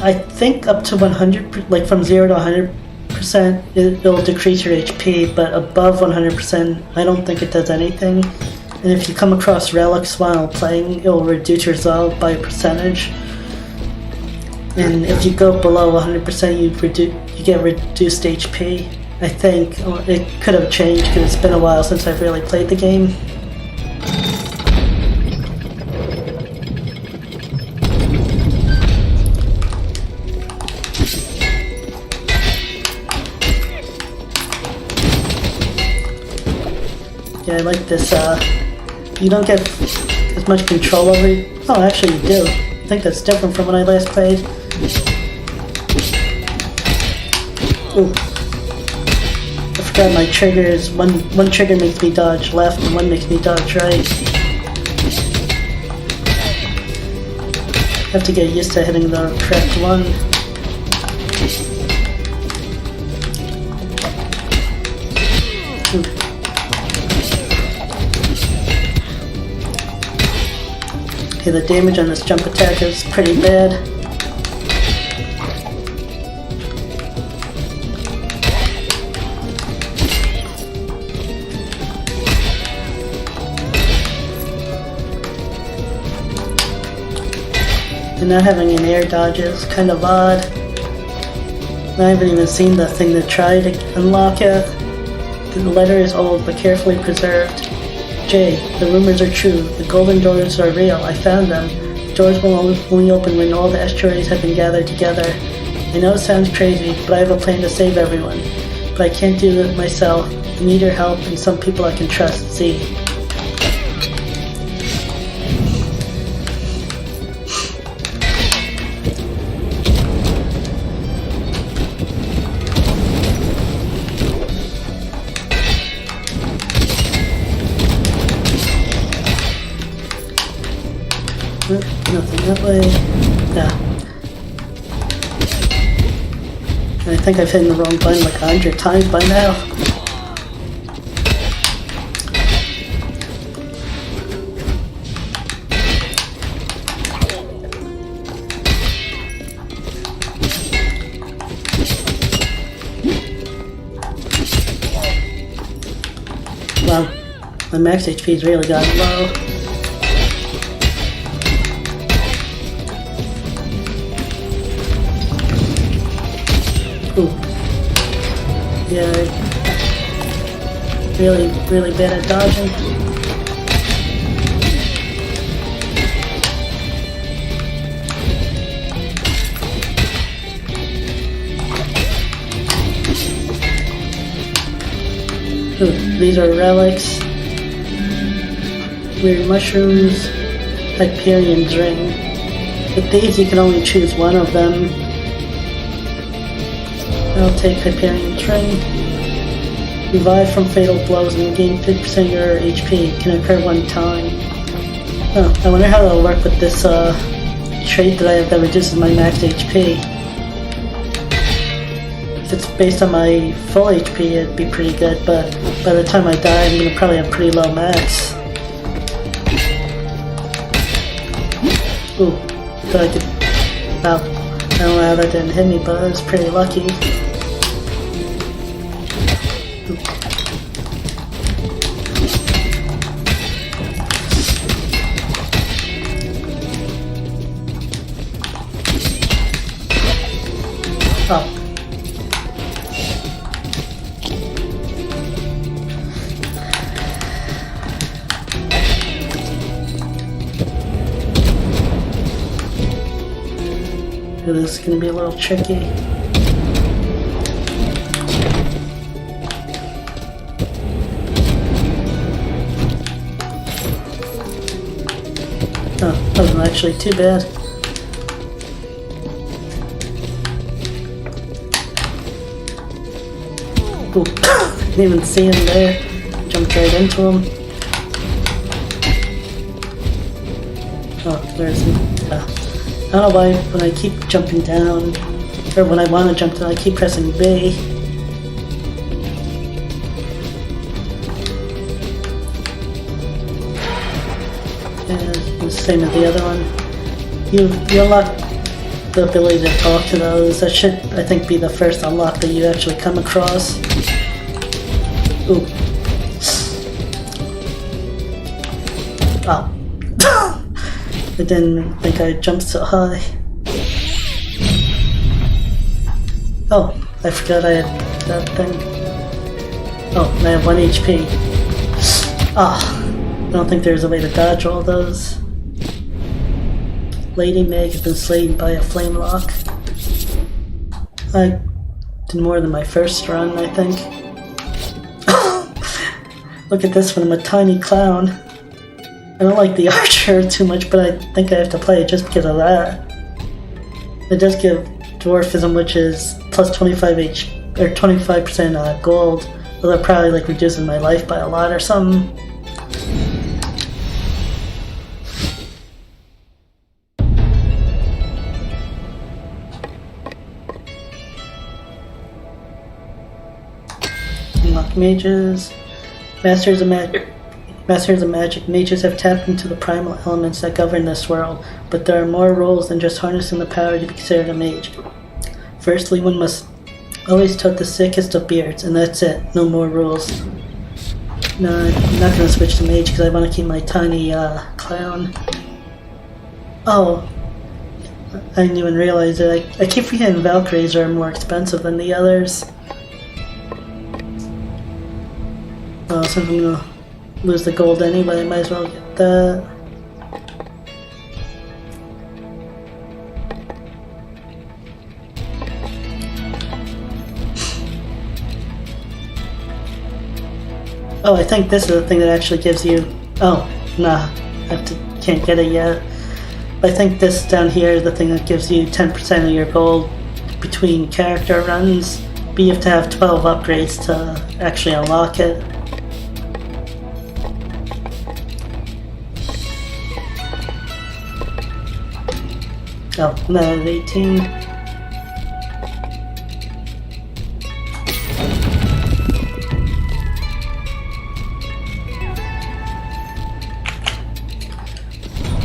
I think up to 100, like from 0 to 100%, it'll decrease your HP, but above 100%, I don't think it does anything. And if you come across relics while playing, it will reduce your resolve by a percentage. And if you go below 100%, you get reduced HP. I think it could have changed because it's been a while since I've really played the game. Yeah, I like this, you don't get as much control over it. Oh, actually you do. I think that's different from when I last played. Ooh. I forgot my triggers. One trigger makes me dodge left and one makes me dodge right. Have to get used to hitting the correct one. Ooh. Okay, the damage on this jump attack is pretty bad. And not having an air dodge is kind of odd. I haven't even seen the thing to try to unlock it. The letter is old but carefully preserved. J. The rumors are true. The golden doors are real. I found them. The doors will only open when all the estuaries have been gathered together. I know it sounds crazy, but I have a plan to save everyone. But I can't do it myself. I need your help and some people I can trust. Z. Nothing that way. Yeah. And I think I've hit the wrong button like 100 times by now. Wow. My max HP's really gotten low. Ooh. Yeah, really bad at dodging. Ooh, these are relics. Weird mushrooms. Hyperion's ring. With these you can only choose one of them. I'll take Hyperion's ring. Revive from fatal blows and gain 50% of your HP. Can occur one time. Oh, I wonder how that'll work with this trait that I have that reduces my max HP. If it's based on my full HP, it'd be pretty good, but by the time I die, I'm gonna probably have pretty low max. Ooh, thought I could. Wow, I don't know how that didn't hit me, but I was pretty lucky. Oh. This is going to be a little tricky. Oh, that wasn't actually too bad. Ooh, didn't even see him there. Jumped right into him. Oh, where is he? I don't know why when I keep jumping down, or when I want to jump down, I keep pressing B. And the same as the other one. You unlock the ability to talk to those. That should, I think, be the first unlock that you actually come across. Ooh. Oh. I didn't think I jumped so high. Oh, I forgot I had that thing. Oh, and I have 1 HP. Ah, I don't think there's a way to dodge all those. Lady Meg has been slain by a flame lock. I did more than my first run, I think. Look at this one, I'm a tiny clown. I don't like the archer too much, but I think I have to play it just because of that. It does give dwarfism, which is plus 25 or 25% gold, although that probably like reducing my life by a lot or something. Unlock mages, masters of magic. Masters of magic, mages have tapped into the primal elements that govern this world, but there are more roles than just harnessing the power to be considered a mage. Firstly, one must always tote the sickest of beards, and that's it, no more rules. No, I'm not going to switch to mage because I want to keep my tiny clown. Oh, I didn't even realize it. I keep forgetting Valkyries are more expensive than the others. Oh, since I'm going to lose the gold anyway, I might as well get that. Oh, I think this is the thing that actually gives you... Oh, nah, can't get it yet. But I think this down here is the thing that gives you 10% of your gold between character runs. But you have to have 12 upgrades to actually unlock it. Oh, no, 18.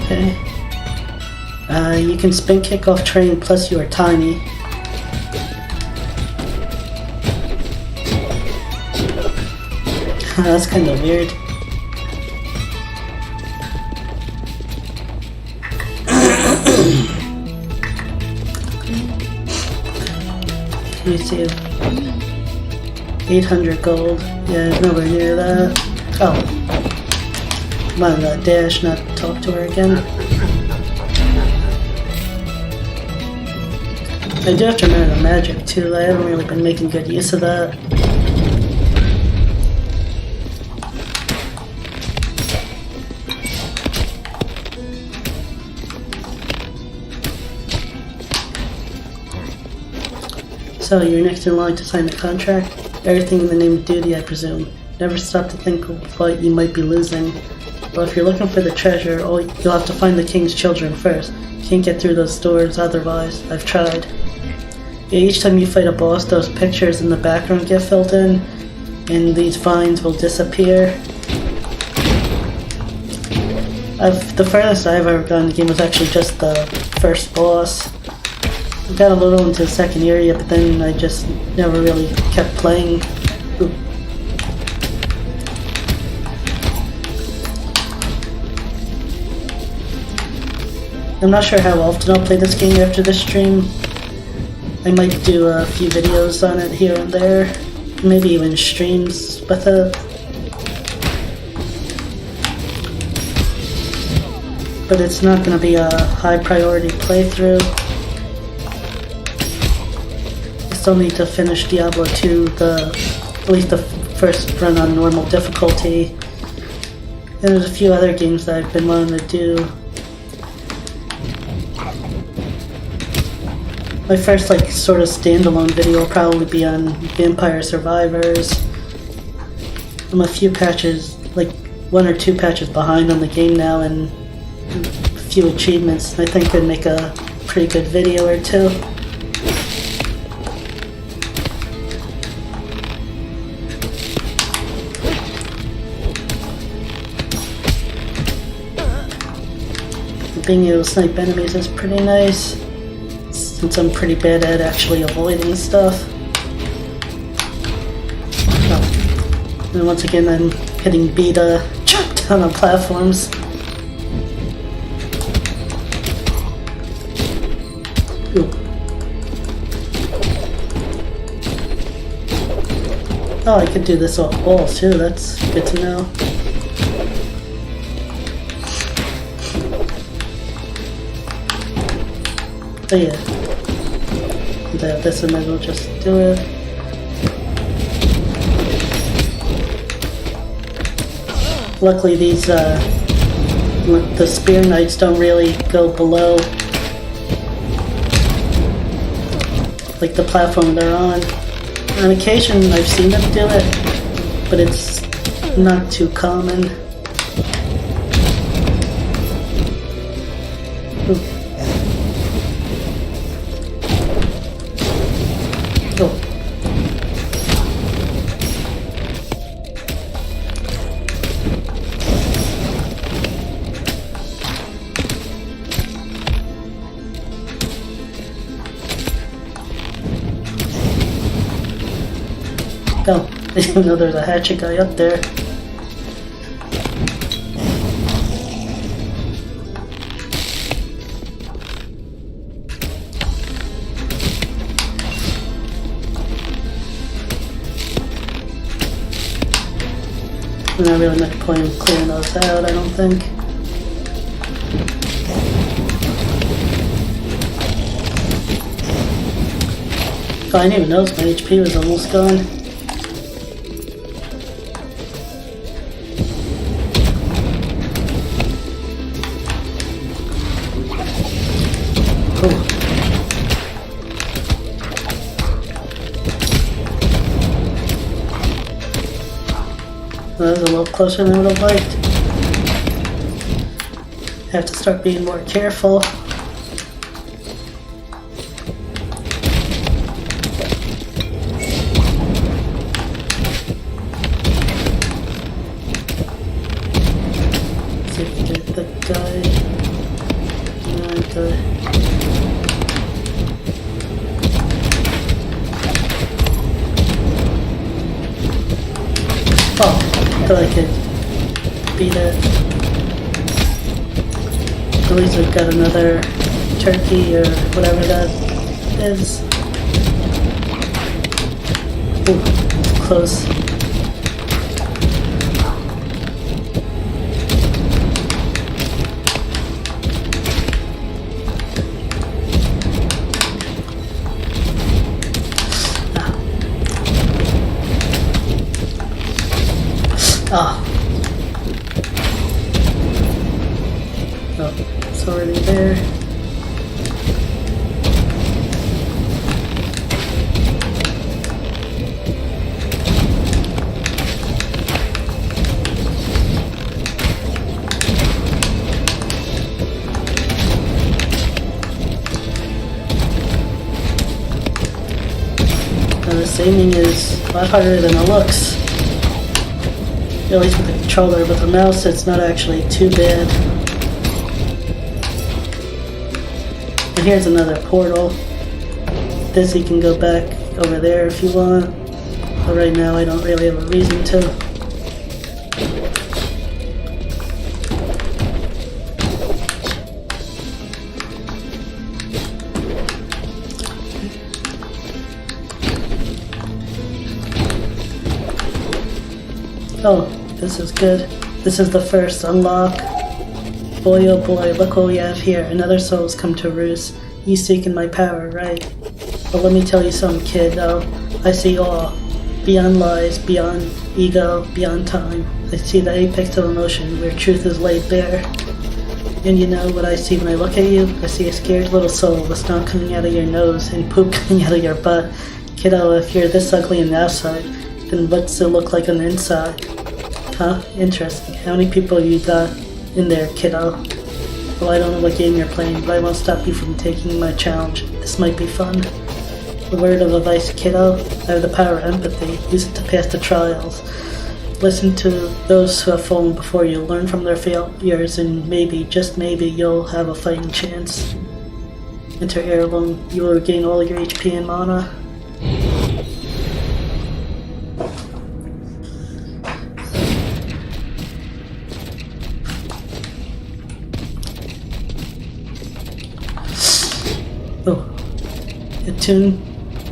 Okay. You can spin kick off train, plus you are tiny. That's kind of weird. Let me see. 800 gold. Yeah, nowhere near that. Oh. I'm on the dash, not talk to her again. I do have to remember the magic too. I haven't really been making good use of that. So, you're next in line to sign the contract. Everything in the name of duty, I presume. Never stop to think of what you might be losing. Well, if you're looking for the treasure, you'll have to find the king's children first. You can't get through those doors otherwise. I've tried. Yeah, each time you fight a boss, those pictures in the background get filled in, and these vines will disappear. The furthest I've ever gotten in the game was actually just the first boss. I got a little into the second area, but then I just never really kept playing. Ooh. I'm not sure how often I'll play this game after this stream. I might do a few videos on it here and there, maybe even streams with it. But it's not going to be a high priority playthrough. Still need to finish Diablo 2, at least the first run on normal difficulty. And there's a few other games that I've been wanting to do. My first sort of standalone video will probably be on Vampire Survivors. I'm a few patches, one or two patches behind on the game now, and a few achievements. I think I'd make a pretty good video or two. Being able to snipe enemies is pretty nice, since I'm pretty bad at actually avoiding stuff. Oh. And once again I'm hitting B to jump down on platforms. Ooh. Oh, I could do this off walls too, that's good to know. Oh yeah, this I might as well just do it. Luckily these, the spear knights don't really go below, the platform they're on. On occasion I've seen them do it, but it's not too common. Ooh. Oh. Oh, I didn't know there's a hatchet guy up there. There's not really much point in clearing those out, I don't think. Oh, I didn't even notice my HP was almost gone. Cool. That was a little closer than I would have liked. Have to start being more careful. See if we get the guy. Oh. Thought I could beat it. At least we've got another turkey or whatever that is. Ooh, close. Ah. Oh, it's already there. This aiming is a lot harder than it looks. At least with the controller. With the mouse, it's not actually too bad. And here's another portal. This you can go back over there if you want. But right now I don't really have a reason to. Oh, this is good. This is the first unlock. Boy oh boy, look what we have here. Another soul's come to roost. You seeking my power, right? But let me tell you something, kid, though. I see all. Beyond lies, beyond ego, beyond time. I see the apex of emotion, where truth is laid bare. And you know what I see when I look at you? I see a scared little soul with snot coming out of your nose and poop coming out of your butt. Kiddo, if you're this ugly on the outside, then what's it look like on the inside? Huh? Interesting. How many people you got in there, kiddo? Well, I don't know what game you're playing, but I won't stop you from taking my challenge. This might be fun. A word of advice, kiddo. I have the power of empathy. Use it to pass the trials. Listen to those who have fallen before you. Learn from their failures, and maybe, just maybe, you'll have a fighting chance. Enter heirloom. You will regain all your HP and mana. Oh, attune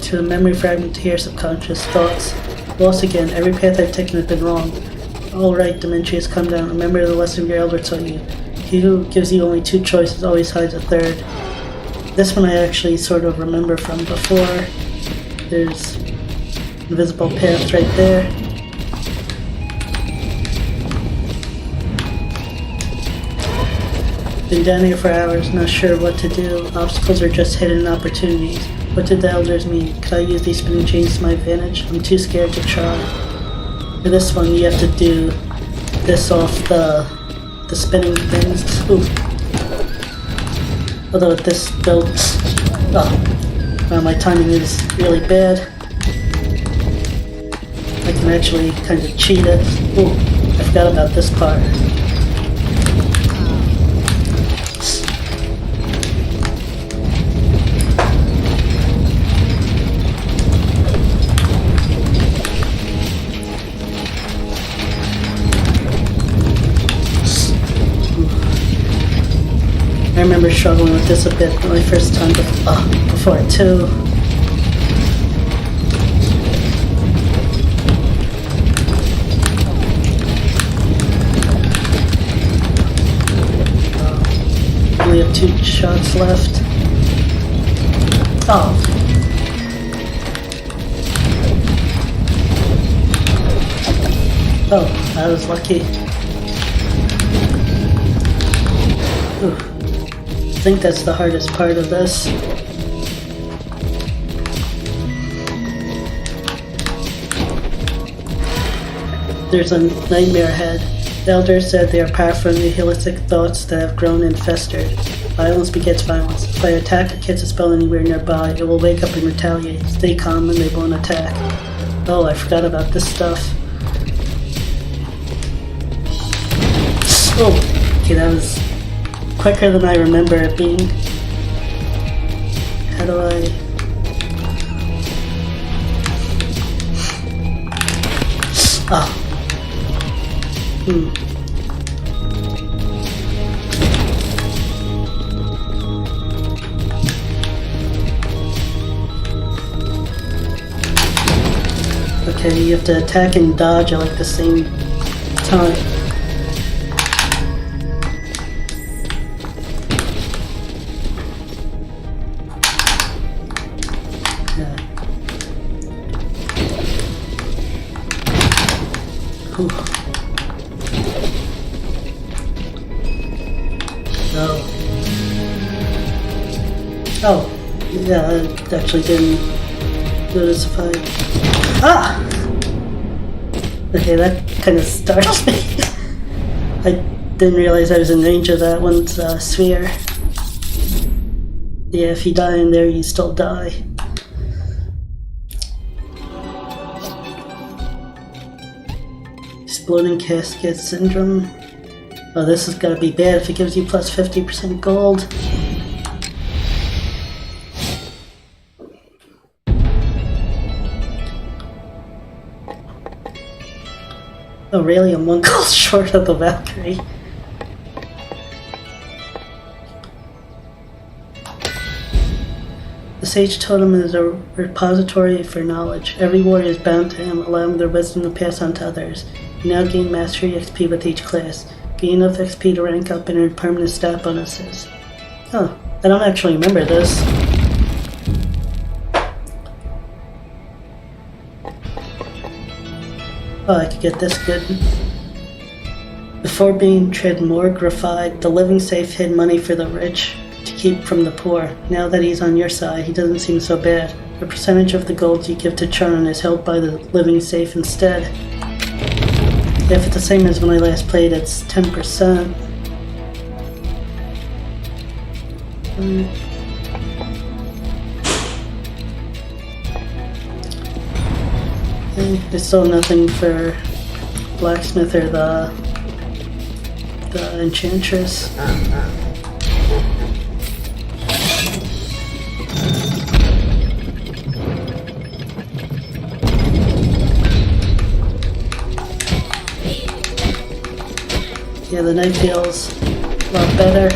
to the memory fragment to hear subconscious thoughts. Lost again, every path I've taken has been wrong. Alright, Demetrius, come down. Remember the lesson your elder taught you. He who gives you only two choices always hides a third. This one I actually sort of remember from before. There's invisible path right there. Been down here for hours, not sure what to do. Obstacles are just hidden opportunities. What did the elders mean? Could I use these spinning chains to my advantage? I'm too scared to try. For this one, you have to do this off the spinning things. Ooh. Although this build, my timing is really bad. I can actually kind of cheat it. Ooh, I forgot about this part. I remember struggling with this a bit my first time before too. Only have 2 shots left. Oh. Oh, I was lucky. Ooh. I think that's the hardest part of this. There's a nightmare ahead. The elders said they are powerful nihilistic thoughts that have grown and festered. Violence begets violence. If I attack or cast a spell anywhere nearby, it will wake up and retaliate. Stay calm and they won't attack. Oh, I forgot about this stuff. Oh, okay, that was quicker than I remember it being. How do I... Oh. Okay, you have to attack and dodge at like the same time. Yeah. Whew. No. Oh, yeah, I actually didn't notice if I... Ah! Okay, that kind of startled me. I didn't realize I was in range of that one's sphere. Yeah, if you die in there, you still die. Exploding Cascade Syndrome. Oh, this is gotta be bad if it gives you plus 50% gold. Oh really, I'm 1 gold short of the Valkyrie. The Sage Totem is a repository for knowledge. Every warrior is bound to him, allowing their wisdom to pass on to others. You now gain Mastery XP with each class. Gain enough XP to rank up and earn permanent stat bonuses. Oh, I don't actually remember this. Oh, I could get this good. Before being treadmortified, the living safe hid money for the rich to keep from the poor. Now that he's on your side, he doesn't seem so bad. A percentage of the gold you give to Charn is held by the living safe instead. If it's the same as when I last played, it's 10%. There's still nothing for blacksmith or the enchantress. Yeah, the knife feels a lot better.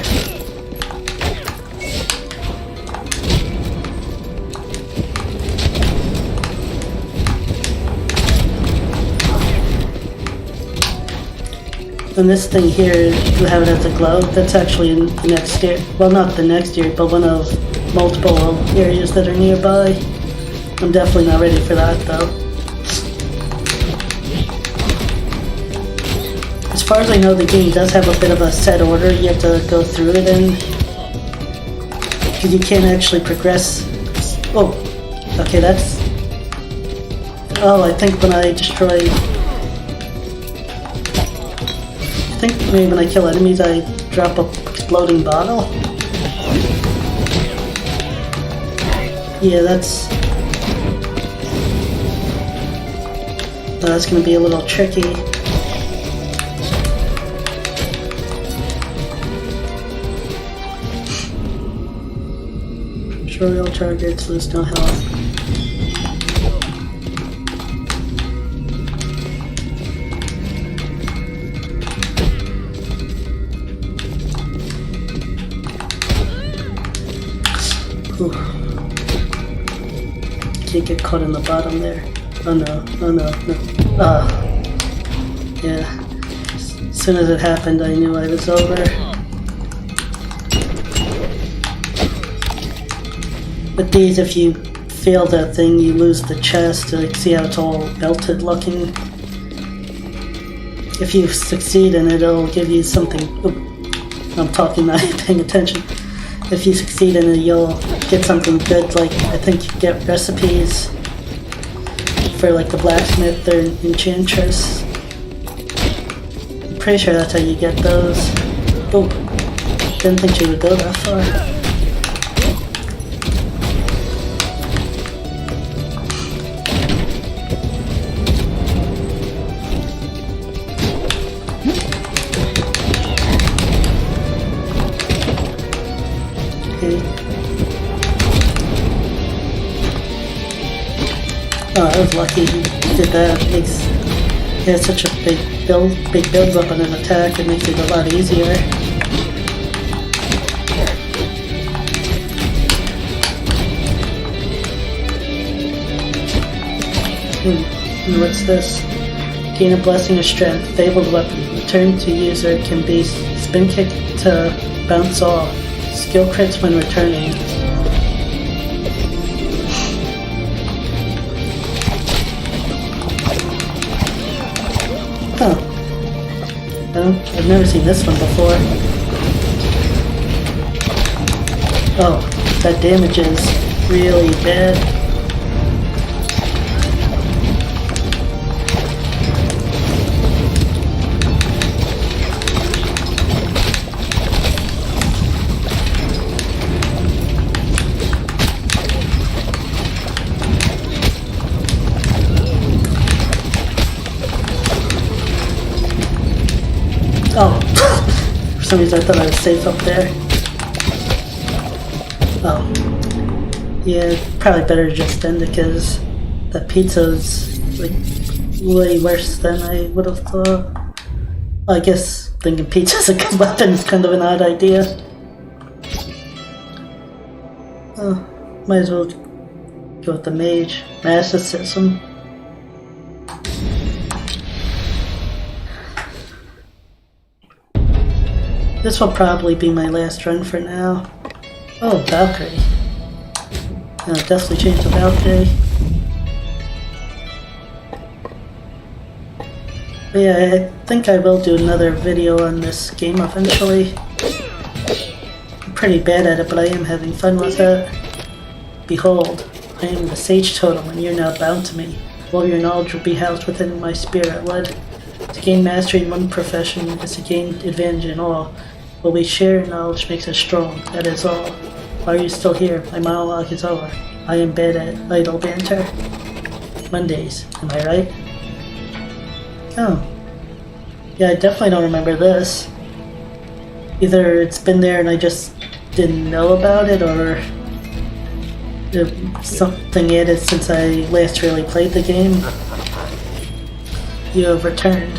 And this thing here, you have it as a glove, that's actually in the next year. Well, not the next year, but one of multiple areas that are nearby. I'm definitely not ready for that, though. As far as I know, the game does have a bit of a set order you have to go through it in. Because you can't actually progress. Oh, okay, that's... Oh, I think when I destroy... I think maybe when I kill enemies I drop a exploding bottle. Yeah, that's gonna be a little tricky. Destroy all targets, lose no health. Ooh. Can't get caught in the bottom there. Oh no, oh no, no. Ah. Yeah. As soon as it happened, I knew I was over. With these, if you fail that thing, you lose the chest. Like, see how it's all melted looking? If you succeed in it, it'll give you something. Ooh. I'm talking, not paying attention. If you succeed in it, you'll get something good, like, I think you get recipes for, like, the blacksmith or enchantress. I'm pretty sure that's how you get those. Oh, didn't think she would go that far. Oh, I was lucky he did that. It makes, he has such a big build up on an attack, it makes it a lot easier. And what's this? Gain a blessing of strength. Fabled weapon. Return to user can be spin kick to bounce off. Skill crits when returning. Huh. Well, I've never seen this one before. Oh, that damage is really bad. Oh, for some reason I thought I was safe up there. Oh, yeah, probably better to just end it because that pizza's like way worse than I would have thought. I guess thinking pizza's a good weapon is kind of an odd idea. Oh, might as well go with the mage. Mysticism. This will probably be my last run for now. Oh, Valkyrie. I'll definitely change the Valkyrie. But yeah, I think I will do another video on this game eventually. I'm pretty bad at it, but I am having fun with it. Behold, I am the Sage Totem, and you're now bound to me. All your knowledge will be housed within my spirit wood. To gain mastery in one profession is to gain advantage in all. What we share knowledge makes us strong, that is all. Why are you still here? My monologue is over. I am bad at idle banter. Mondays, am I right? Oh. Yeah, I definitely don't remember this. Either it's been there and I just didn't know about it, or something added since I last really played the game. You have returned.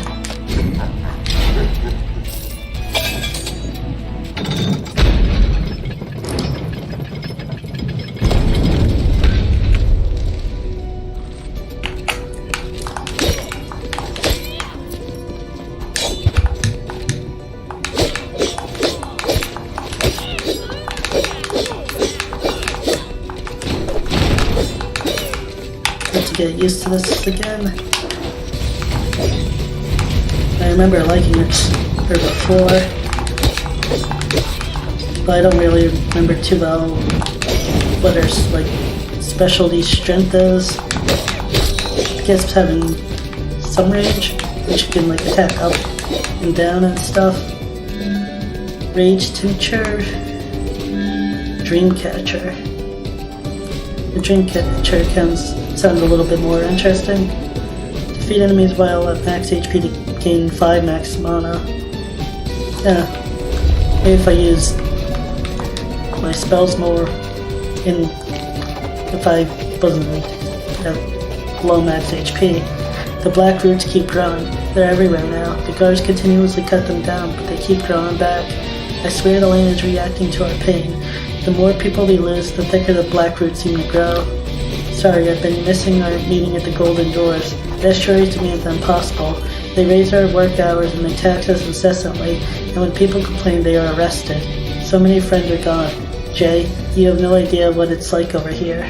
Get used to this again. I remember liking it before, but I don't really remember too well what her like specialty strength is. I guess having some range, which you can like attack up and down and stuff. Rage Tincture, Dreamcatcher. The Dreamcatcher sounds a little bit more interesting. Defeat enemies while at max HP to gain 5 max mana. Yeah, maybe if I use my spells more, and if I wasn't at low max HP. The black roots keep growing. They're everywhere now. The guards continuously cut them down, but they keep growing back. I swear the land is reacting to our pain. The more people we lose, the thicker the black roots seem to grow. Sorry, I've been missing our meeting at the Golden Doors. Estuaries demand the impossible. They raise our work hours and they tax us incessantly, and when people complain they are arrested. So many friends are gone. Jay, you have no idea what it's like over here.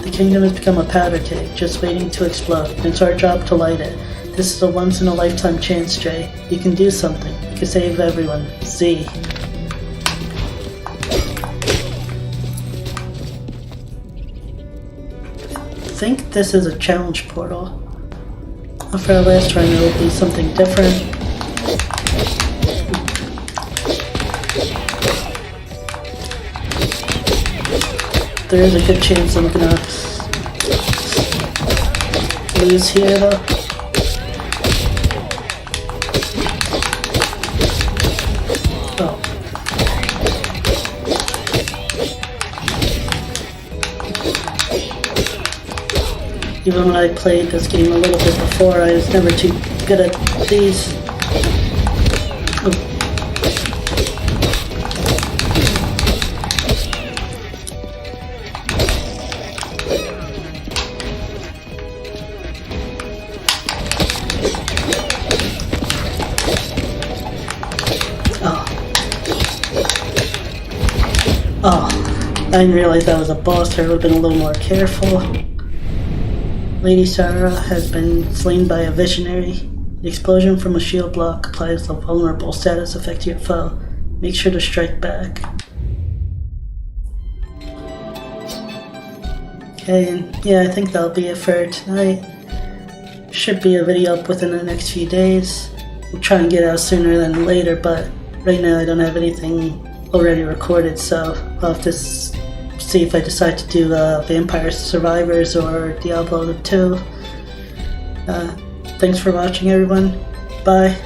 The kingdom has become a powder keg, just waiting to explode, and it's our job to light it. This is a once-in-a-lifetime chance, Jay. You can do something. You can save everyone. Z. I think this is a challenge portal. For our last run, it will be something different. There is a good chance I'm gonna lose here, though. Oh. Even when I played this game a little bit before, I was never too good at these. Oh. Oh, I didn't realize that was a boss. I would have been a little more careful. Lady Sarah has been slain by a visionary. The explosion from a shield block applies a vulnerable status effect to your foe. Make sure to strike back. Okay, and yeah, I think that'll be it for tonight. Should be a video up within the next few days. We'll try and get out sooner than later, but right now I don't have anything already recorded, so I'll have to see if I decide to do Vampire Survivors or Diablo 2. Thanks for watching, everyone. Bye.